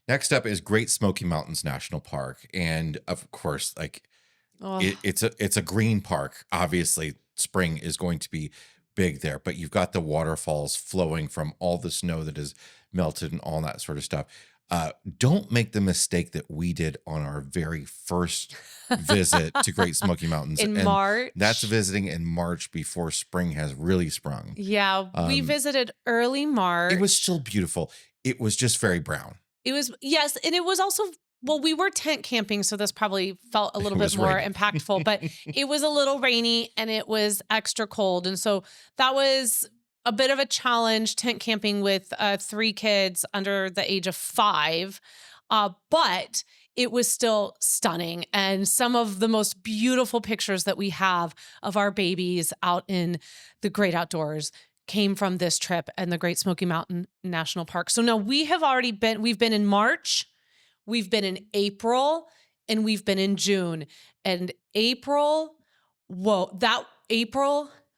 Next up is Great Smoky Mountains National Park. And of course, like it's a green park. Obviously, spring is going to be big there, but you've got the waterfalls flowing from all the snow that is melted and all that sort of stuff. Don't make the mistake that we did on our very first visit to Great Smoky Mountains. In And March. That's visiting in March before spring has really sprung. Yeah, we visited early March. It was still beautiful. It was just very brown. It was, yes. And it was also, well, we were tent camping, so this probably felt a little bit more rainy. impactful, but it was a little rainy and it was extra cold. And so that was a bit of a challenge, tent camping with 3 kids under the age of 5. But it was still stunning. And some of the most beautiful pictures that we have of our babies out in the great outdoors came from this trip and the Great Smoky Mountain National Park. So now we've been in March, we've been in April, and we've been in June. And April,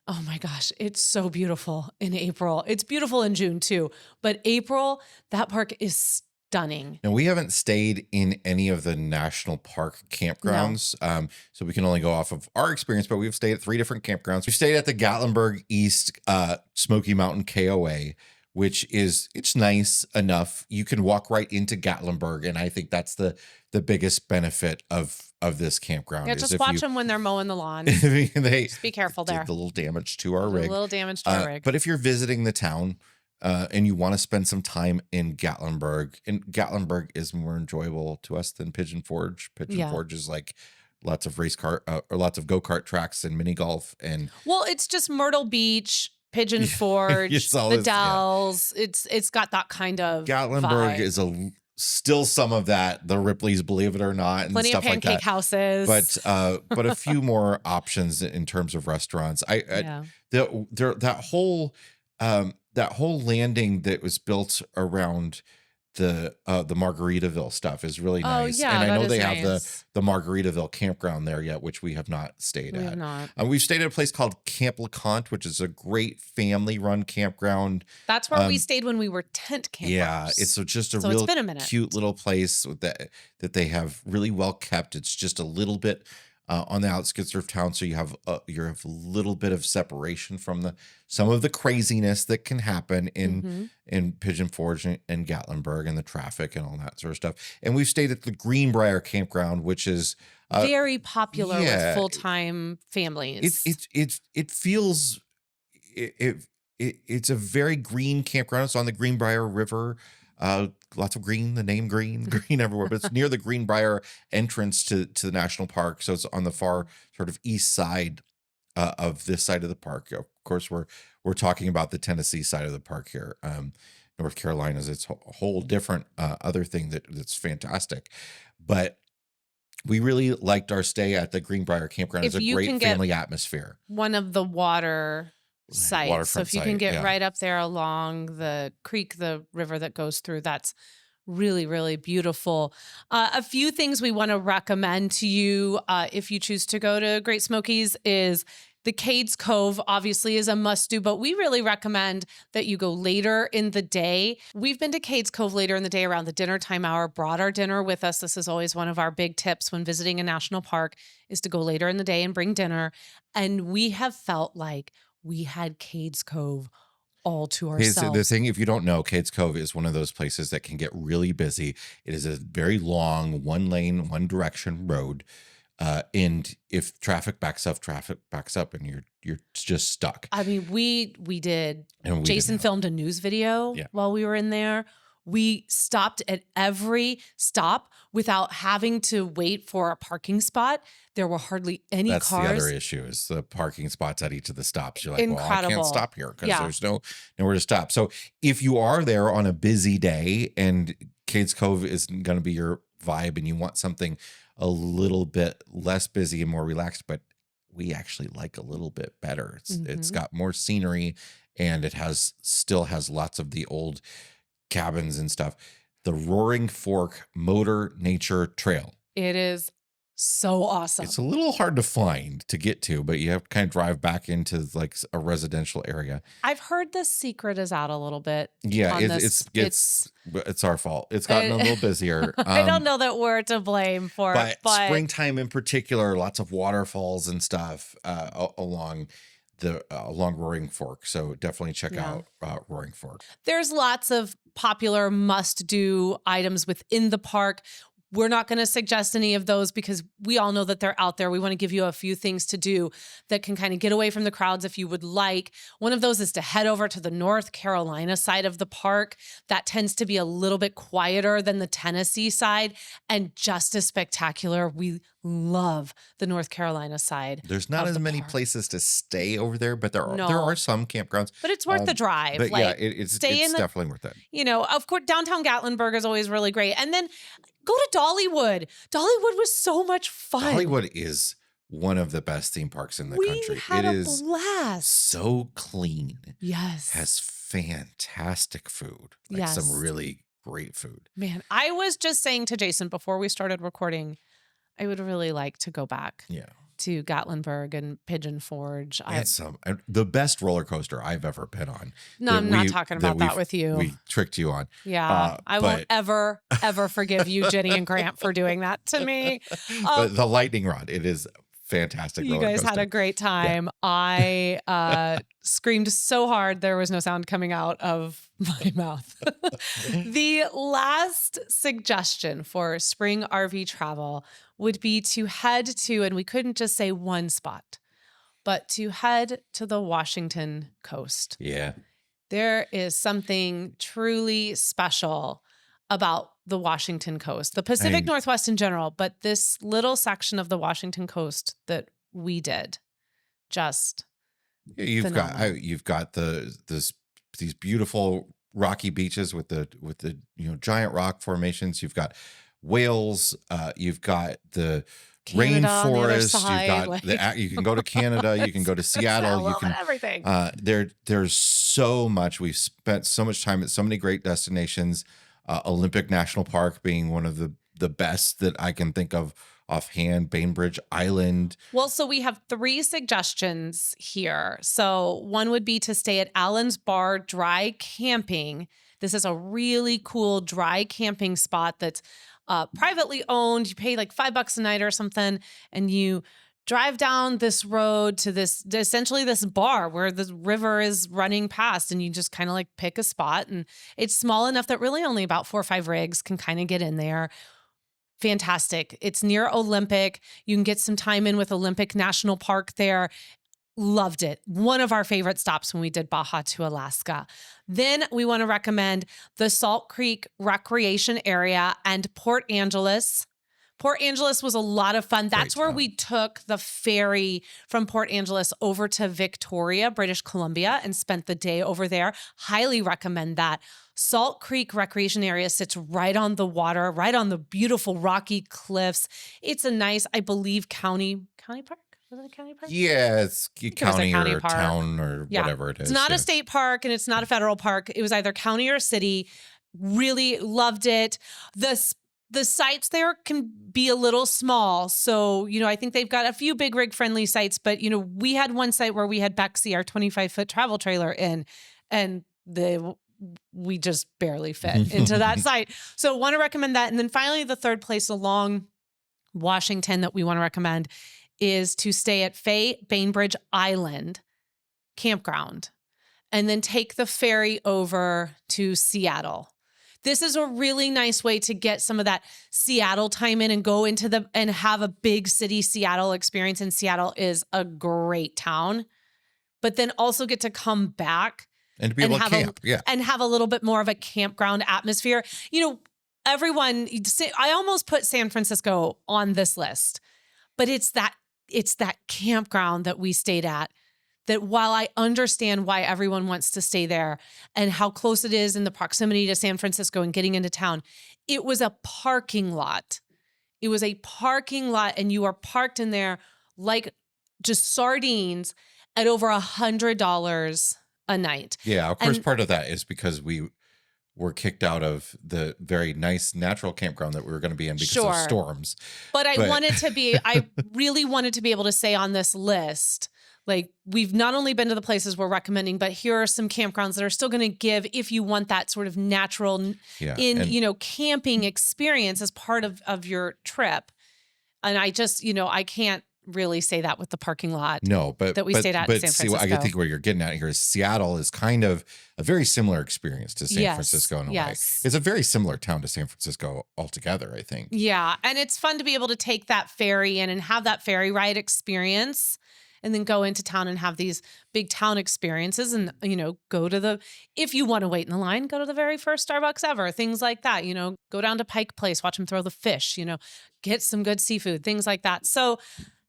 oh my gosh, it's so beautiful in April. It's beautiful in June too. But April, that park is stunning. Now, we haven't stayed in any of the national park campgrounds, so we can only go off of our experience, but we've stayed at 3 different campgrounds. We've stayed at the Gatlinburg East Smoky Mountain KOA, which it's nice enough. You can walk right into Gatlinburg, and I think that's the biggest benefit of this campground. Yeah, is just if watch you- them when they're mowing the lawn. they Just be careful there. did the little damage to our A rig. little damage to our rig. But if you're visiting the town, and you want to spend some time in Gatlinburg, and Gatlinburg is more enjoyable to us than Pigeon Forge. Pigeon Yeah. Forge is like lots of race car or lots of go-kart tracks and mini golf, and Well, it's just Myrtle Beach, Pigeon Forge, it's all the this. Yeah, Dells. It's got that kind of Gatlinburg vibe. is still some of that. The Ripley's, believe it or not, and Plenty of stuff like pancake that. houses. But a few more options in terms of restaurants. Yeah. That whole landing that was built around the Margaritaville stuff is really Oh nice. And yeah, I that know is they have nice. the Margaritaville campground there yet, which we have not stayed We have at. not. We've stayed at a place called Camp LeConte, which is a great family run campground. That's where we stayed when we were tent Yeah, campers. it's just a So it's real been a minute. cute little place that they have really well kept. It's just a little bit on the outskirts of town, so you have a little bit of separation from the some of the craziness that can happen Hmm. in Pigeon Forge and Gatlinburg and the traffic and all that sort of stuff. And we've stayed at the Greenbrier campground, which is Very popular with yeah, full-time families. it feels it's a very green campground. It's on the Greenbrier River. Lots of green, the name green, green everywhere, but it's near the Greenbrier entrance to the national park. So it's on the far sort of east side of this side of the park. Of course, we're talking about the Tennessee side of the park here. North Carolina is its whole different other thing that's fantastic. But we really liked our stay at the Greenbrier campground. It's If a you can great get family atmosphere. one of the water sites. So Waterfront if you can site, get yeah. right up there along the creek, the river that goes through, that's really, really beautiful. A few things we want to recommend to you if you choose to go to Great Smokies is the Cades Cove obviously is a must do, but we really recommend that you go later in the day. We've been to Cades Cove later in the day around the dinner time hour, brought our dinner with us. This is always one of our big tips when visiting a national park is to go later in the day and bring dinner. And we have felt like we had Cades Cove all to The ourselves. thing, if you don't know, Cades Cove is one of those places that can get really busy. It is a very long, one lane, one direction road. And if traffic backs up and you're just stuck. I mean, we did. And we Jason didn't have- filmed a news video Yeah. while we were in there. We stopped at every stop without having to wait for a parking spot. There were hardly any That's cars. the other issue is the parking spots at each of the stops. You're like, well, I Incredible. can't stop here because Yeah. there's nowhere to stop. So if you are there on a busy day and Cades Cove is going to be your vibe and you want something a little bit less busy and more relaxed, but we actually like a little bit better. It's Mhm. got more scenery and it still has lots of the old cabins and stuff. The Roaring Fork Motor Nature Trail. It is so awesome. It's a little hard to find to get to, but you have to kind of drive back into like a residential area. I've heard the secret is out a little bit. Yeah, on it's our fault. It's gotten a little busier. I don't know that we're to blame for it, but springtime in particular, lots of waterfalls and stuff along Roaring Fork. So definitely check out Roaring Fork. there's lots of popular must-do items within the park. We're not going to suggest any of those because we all know that they're out there. We want to give you a few things to do that can kind of get away from the crowds if you would like. One of those is to head over to the North Carolina side of the park. That tends to be a little bit quieter than the Tennessee side and just as spectacular. We love the North Carolina side. There's not of as the many park. places to stay over there, but there No. are some campgrounds. But it's worth the drive. But like, yeah, it's stay in the, definitely worth it. you know, of course, downtown Gatlinburg is always really great. And then go to Dollywood. Dollywood was so much fun. Dollywood is one of the best theme parks in the we country. had It a is blast. so clean. Yes. Has fantastic food. Like Yes. some really great food. Man, I was just saying to Jason before we started recording, I would really like to go back Yeah. to Gatlinburg and Pigeon Forge. And the best roller coaster I've ever been on. No, that I'm not we- talking about that with you. We tricked you on. Yeah, I won't but- ever, ever forgive you, Jenny and Grant, for doing that to me. But the lightning rod, it is fantastic. You roller guys had coaster. a great time. I screamed so hard there was no sound coming out of my mouth. The last suggestion for spring RV travel would be to head to, and we couldn't just say one spot, but to head to the Washington coast. Yeah. There is something truly special about the Washington coast, the I Pacific mean, Northwest in general, but this little section of the Washington coast that we did, just phenomenal. you've got these beautiful rocky beaches with the giant rock formations. You've got whales. You've got the Canada on the other rainforest. You've side, got like you can go to Canada. You can it's go to just a Seattle. You little bit can of everything. there's so much. We've spent so much time at so many great destinations. Olympic National Park being one of the best that I can think of offhand. Bainbridge Island. Well, so we have three suggestions here. So one would be to stay at Allen's Bar Dry Camping. This is a really cool dry camping spot that's privately owned. You pay like $5 a night or something, and you drive down this road to this essentially this bar where the river is running past, and you just kind of like pick a spot, and it's small enough that really only about 4 or 5 rigs can kind of get in there. Fantastic. It's near Olympic. You can get some time in with Olympic National Park there. Loved it. One of our favorite stops when we did Baja to Alaska. Then we want to recommend the Salt Creek Recreation Area and Port Angeles. Port Angeles was a lot of fun. Great That's where town. we took the ferry from Port Angeles over to Victoria, British Columbia, and spent the day over there. Highly recommend that. Salt Creek Recreation Area sits right on the water, right on the beautiful rocky cliffs. It's a nice, I believe, county park. Was it a county park? Yeah, it's Think it was a county county or park. town or Yeah. whatever it is. It's not yeah. a state park and it's not a federal park. It was either county or city. Really loved it. The sites there can be a little small. So, I think they've got a few big rig friendly sites, but, we had one site where we had Bexy, our 25-foot travel trailer in, and we just barely fit into that site. So want to recommend that. And then finally, the third place along Washington that we want to recommend is to stay at Bainbridge Island Campground and then take the ferry over to Seattle. This is a really nice way to get some of that Seattle time in and go into and have a big city Seattle experience. And Seattle is a great town, but then also get to come back and to be able to camp. and have a little bit more of a campground atmosphere. Everyone, I almost put San Francisco on this list, but it's that campground that we stayed at that, while I understand why everyone wants to stay there and how close it is in the proximity to San Francisco and getting into town, it was a parking lot. It was a parking lot, and you are parked in there like just sardines at over $100 a night. Yeah, of course, part of that is because we were kicked out of the very nice natural campground that we were going to be in because of storms. But I really wanted to be able to say on this list, like, we've not only been to the places we're recommending, but here are some campgrounds that are still going to give, if you want that sort of natural camping experience as part of your trip. And I just, I can't really say that with the parking lot. No, that we stayed at in San Francisco. I think where you're getting at here is Seattle is kind of a very similar experience to San Francisco in a way. It's a very similar town to San Francisco altogether, I think. Yeah, and it's fun to be able to take that ferry in and have that ferry ride experience, and then go into town and have these big town experiences, and go to if you want to wait in the line, go to the very first Starbucks ever, things like that. Go down to Pike Place, watch them throw the fish. Get some good seafood, things like that. So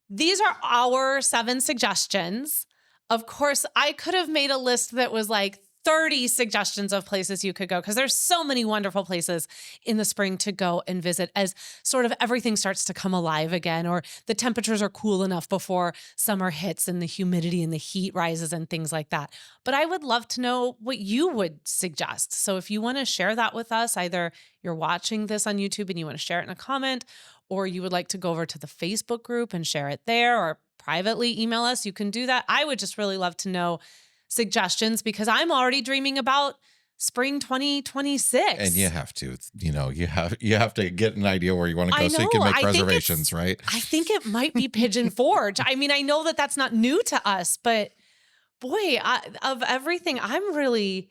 these are our 7 suggestions. Of course, I could have made a list that was like 30 suggestions of places you could go, because there's so many wonderful places in the spring to go and visit as sort of everything starts to come alive again, or the temperatures are cool enough before summer hits and the humidity and the heat rises and things like that. But I would love to know what you would suggest. So if you want to share that with us, either you're watching this on YouTube and you want to share it in a comment, or you would like to go over to the Facebook group and share it there, or privately email us, you can do that. I would just really love to know suggestions, because I'm already dreaming about spring 2026. And you have to, you have to get an idea where you want to go so you can make reservations, right? I think it might be Pigeon Forge. I mean, I know that that's not new to us, but boy, of everything, I'm really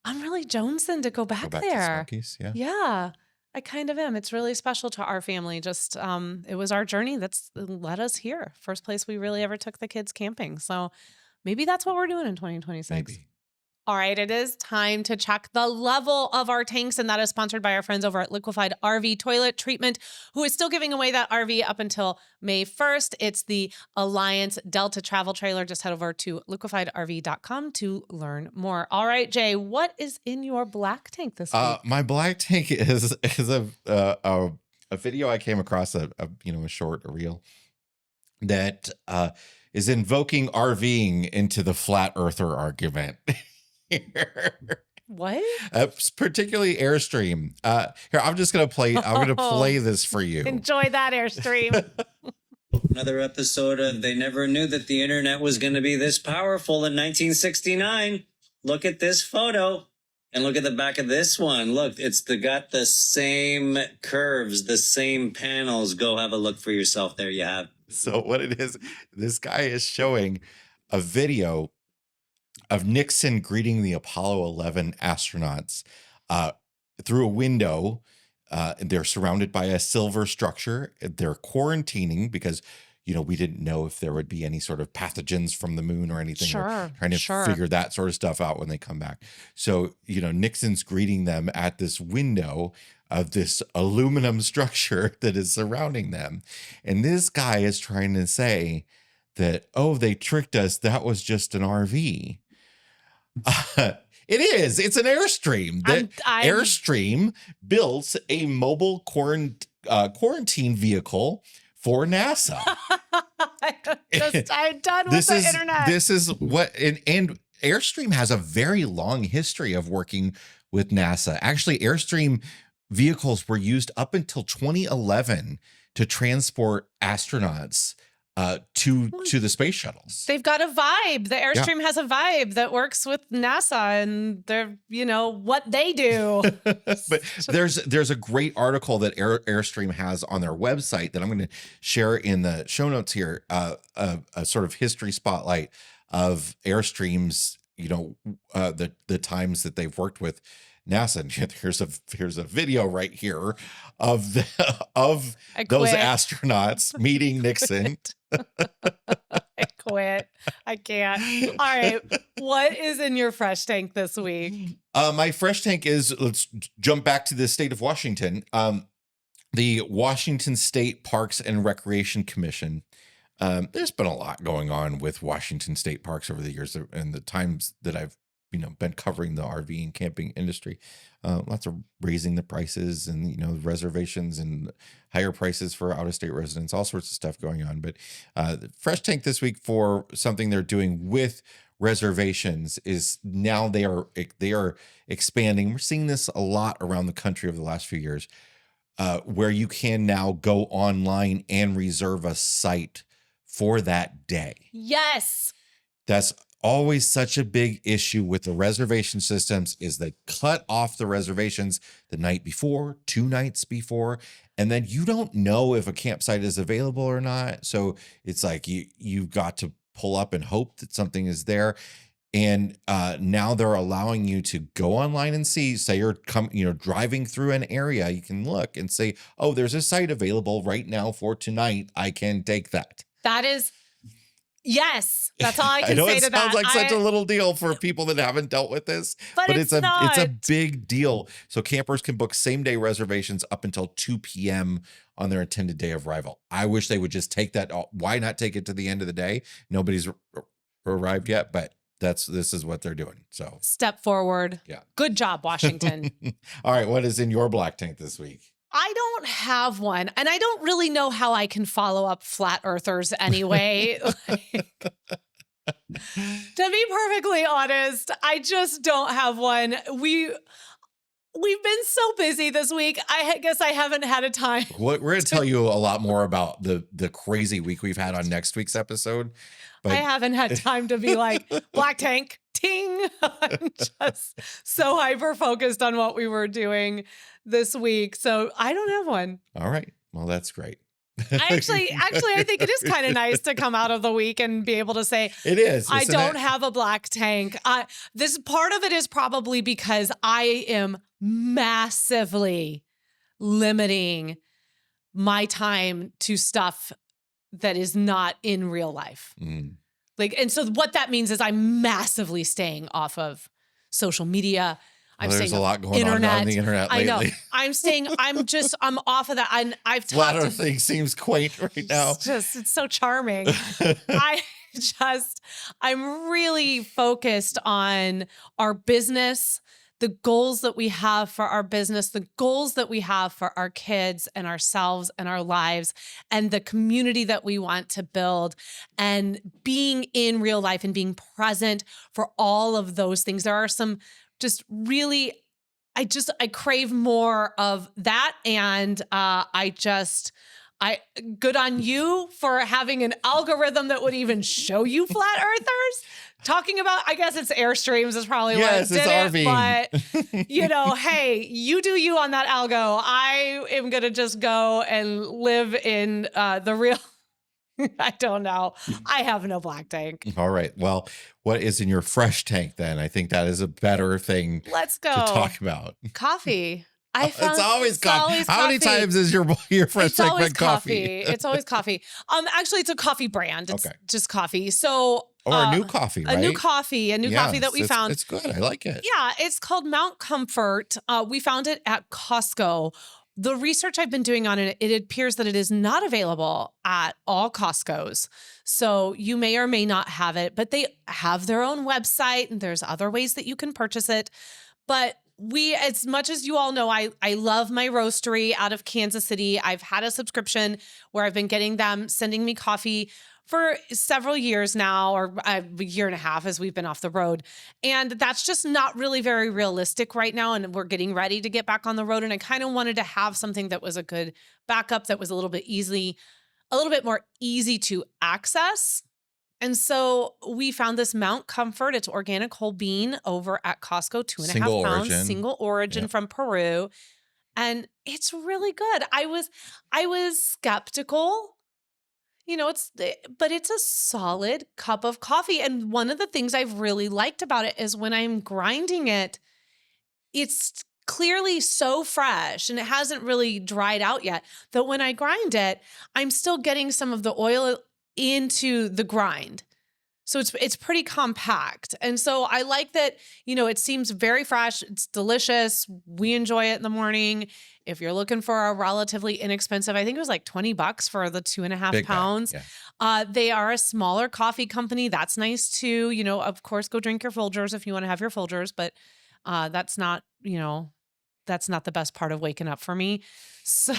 jonesing to go back there. To Smokies, yeah. Yeah, I kind of am. It's really special to our family. Just, it was our journey that's led us here. First place we really ever took the kids camping. So maybe that's what we're doing in 2026. Maybe. All right, it is time to check the level of our tanks, and that is sponsored by our friends over at Liquefied RV Toilet Treatment, who is still giving away that RV up until May 1st. It's the Alliance Delta Travel Trailer. Just head over to liquefiedrv.com to learn more. All right, Jay, what is in your black tank this week? My black tank is a video I came across, a short, a reel that is invoking RVing into the flat earther argument. What? Particularly Airstream. Here, I'm gonna play this for you. Enjoy that, Airstream. Another episode of They Never Knew That the Internet Was Going to Be This Powerful in 1969. Look at this photo. And look at the back of this one. Look, got the same curves, the same panels. Go have a look for yourself. There you have. So what it is, this guy is showing a video of Nixon greeting the Apollo 11 astronauts through a window. They're surrounded by a silver structure. They're quarantining because, we didn't know if there would be any sort of pathogens from the moon or anything. Sure, trying to figure that sort of stuff out when they come back. So, Nixon's greeting them at this window of this aluminum structure that is surrounding them. And this guy is trying to say that, oh, they tricked us. That was just an RV. It is. It's an Airstream. Airstream built a mobile quarantine vehicle for NASA. I'm done with the internet. This is what, and Airstream has a very long history of working with NASA. Actually, Airstream vehicles were used up until 2011 to transport astronauts to the space shuttles. They've got a vibe. The Airstream has a vibe that works with NASA, and they're, what they do. But there's a great article that Airstream has on their website that I'm going to share in the show notes here. A sort of history spotlight of Airstream's, the times that they've worked with NASA. And here's a video right here of those astronauts meeting Nixon. I quit. I can't. All right. What is in your fresh tank this week? My fresh tank is, let's jump back to the state of Washington. The Washington State Parks and Recreation Commission. There's been a lot going on with Washington State Parks over the years and the times that I've been covering the RV and camping industry. Lots of raising the prices and, reservations and higher prices for out-of-state residents, all sorts of stuff going on. But the fresh tank this week for something they're doing with reservations is now they are expanding. We're seeing this a lot around the country over the last few years, where you can now go online and reserve a site for that day. Yes. That's always such a big issue with the reservation systems is they cut off the reservations the night before, 2 nights before, and then you don't know if a campsite is available or not. So it's like you've got to pull up and hope that something is there. And now they're allowing you to go online and say you're driving through an area, you can look and say, oh, there's a site available right now for tonight. I can take that. That is, yes, that's all I can say to that. I know it sounds like such a little deal for people that haven't dealt with this, but it's a big deal. So campers can book same day reservations up until 2 p.m. on their intended day of arrival. I wish they would just take that. Why not take it to the end of the day? Nobody's arrived yet, but this is what they're doing. So step forward. Yeah. Good job, Washington. All right. What is in your black tank this week? I don't have one, and I don't really know how I can follow up flat earthers anyway. To be perfectly honest, I just don't have one. We've been so busy this week. I guess I haven't had a time. We're going to tell you a lot more about the crazy week we've had on next week's episode. But I haven't had time to be like, black tank, ting. I'm just so hyper-focused on what we were doing this week. So I don't have one. All right. Well, that's great. I think it is kind of nice to come out of the week and be able to say, it is. I don't have a black tank. This part of it is probably because I am massively limiting my time to stuff that is not in real life. And so what that means is I'm massively staying off of social media. I'm There's saying a lot going on the internet I know. lately. I'm saying I'm off of that. I've A lot talked. of things seems quaint right now. It's so charming. I'm really focused on our business, the goals that we have for our business, the goals that we have for our kids and ourselves and our lives, and the community that we want to build, and being in real life and being present for all of those things. There are some just really, I crave more of that. And good on you for having an algorithm that would even show you flat earthers. Talking about, I guess it's Airstreams is probably Yes, what did it's it, RV. but hey, you do you on that algo. I am going to just go and live in the real, I don't know. I have no black tank. All right. Well, what is in your fresh tank then? I think that is a better thing Let's go. to talk about. Coffee. It's always coffee. How many times is your fresh tank been coffee? It's always coffee. Actually, it's a coffee brand. It's just coffee. So a new coffee, right? A new coffee that we found. It's good. I like it. Yeah, it's called Mount Comfort. We found it at Costco. The research I've been doing on it, it appears that it is not available at all Costco's. So you may or may not have it, but they have their own website and there's other ways that you can purchase it. But as much as you all know, I love my roastery out of Kansas City. I've had a subscription where I've been getting them sending me coffee for several years now, or a year and a half as we've been off the road. And that's just not really very realistic right now. And we're getting ready to get back on the road. And I kind of wanted to have something that was a good backup, that was a little bit more easy to access. And so we found this Mount Comfort. It's organic whole bean over at Costco, 2.5 pounds, single origin from Peru. And it's really good. I was skeptical. But it's a solid cup of coffee. And one of the things I've really liked about it is when I'm grinding it, it's clearly so fresh and it hasn't really dried out yet, that when I grind it, I'm still getting some of the oil into the grind. So it's pretty compact. And so I like that, it seems very fresh. It's delicious. We enjoy it in the morning. If you're looking for a relatively inexpensive, I think it was like $20 for the 2.5 pounds. Yeah. They are a smaller coffee company. That's nice too. Of course, go drink your Folgers if you want to have your Folgers, but that's not the best part of waking up for me. So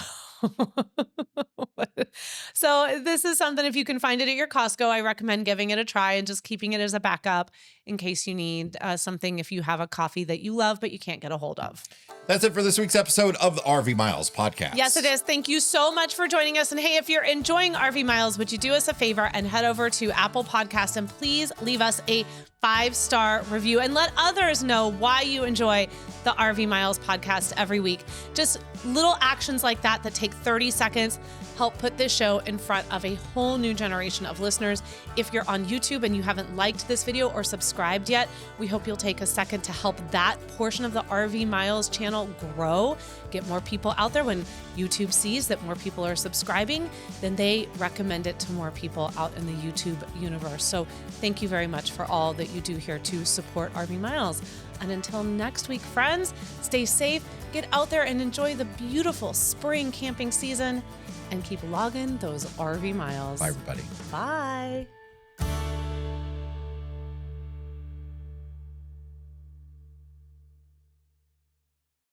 this is something, if you can find it at your Costco, I recommend giving it a try and just keeping it as a backup in case you need something, if you have a coffee that you love but you can't get a hold of. That's it for this week's episode of the RV Miles podcast. Yes, it is. Thank you so much for joining us. And hey, if you're enjoying RV Miles, would you do us a favor and head over to Apple Podcasts and please leave us a 5-star review and let others know why you enjoy the RV Miles podcast every week. Just little actions like that take 30 seconds help put this show in front of a whole new generation of listeners. If you're on YouTube and you haven't liked this video or subscribed yet, we hope you'll take a second to help that portion of the RV Miles channel grow, get more people out there. When YouTube sees that more people are subscribing, then they recommend it to more people out in the YouTube universe. So thank you very much for all that you do here to support RV Miles. And until next week, friends, stay safe, get out there and enjoy the beautiful spring camping season, and keep logging those RV miles. Bye, everybody. Bye.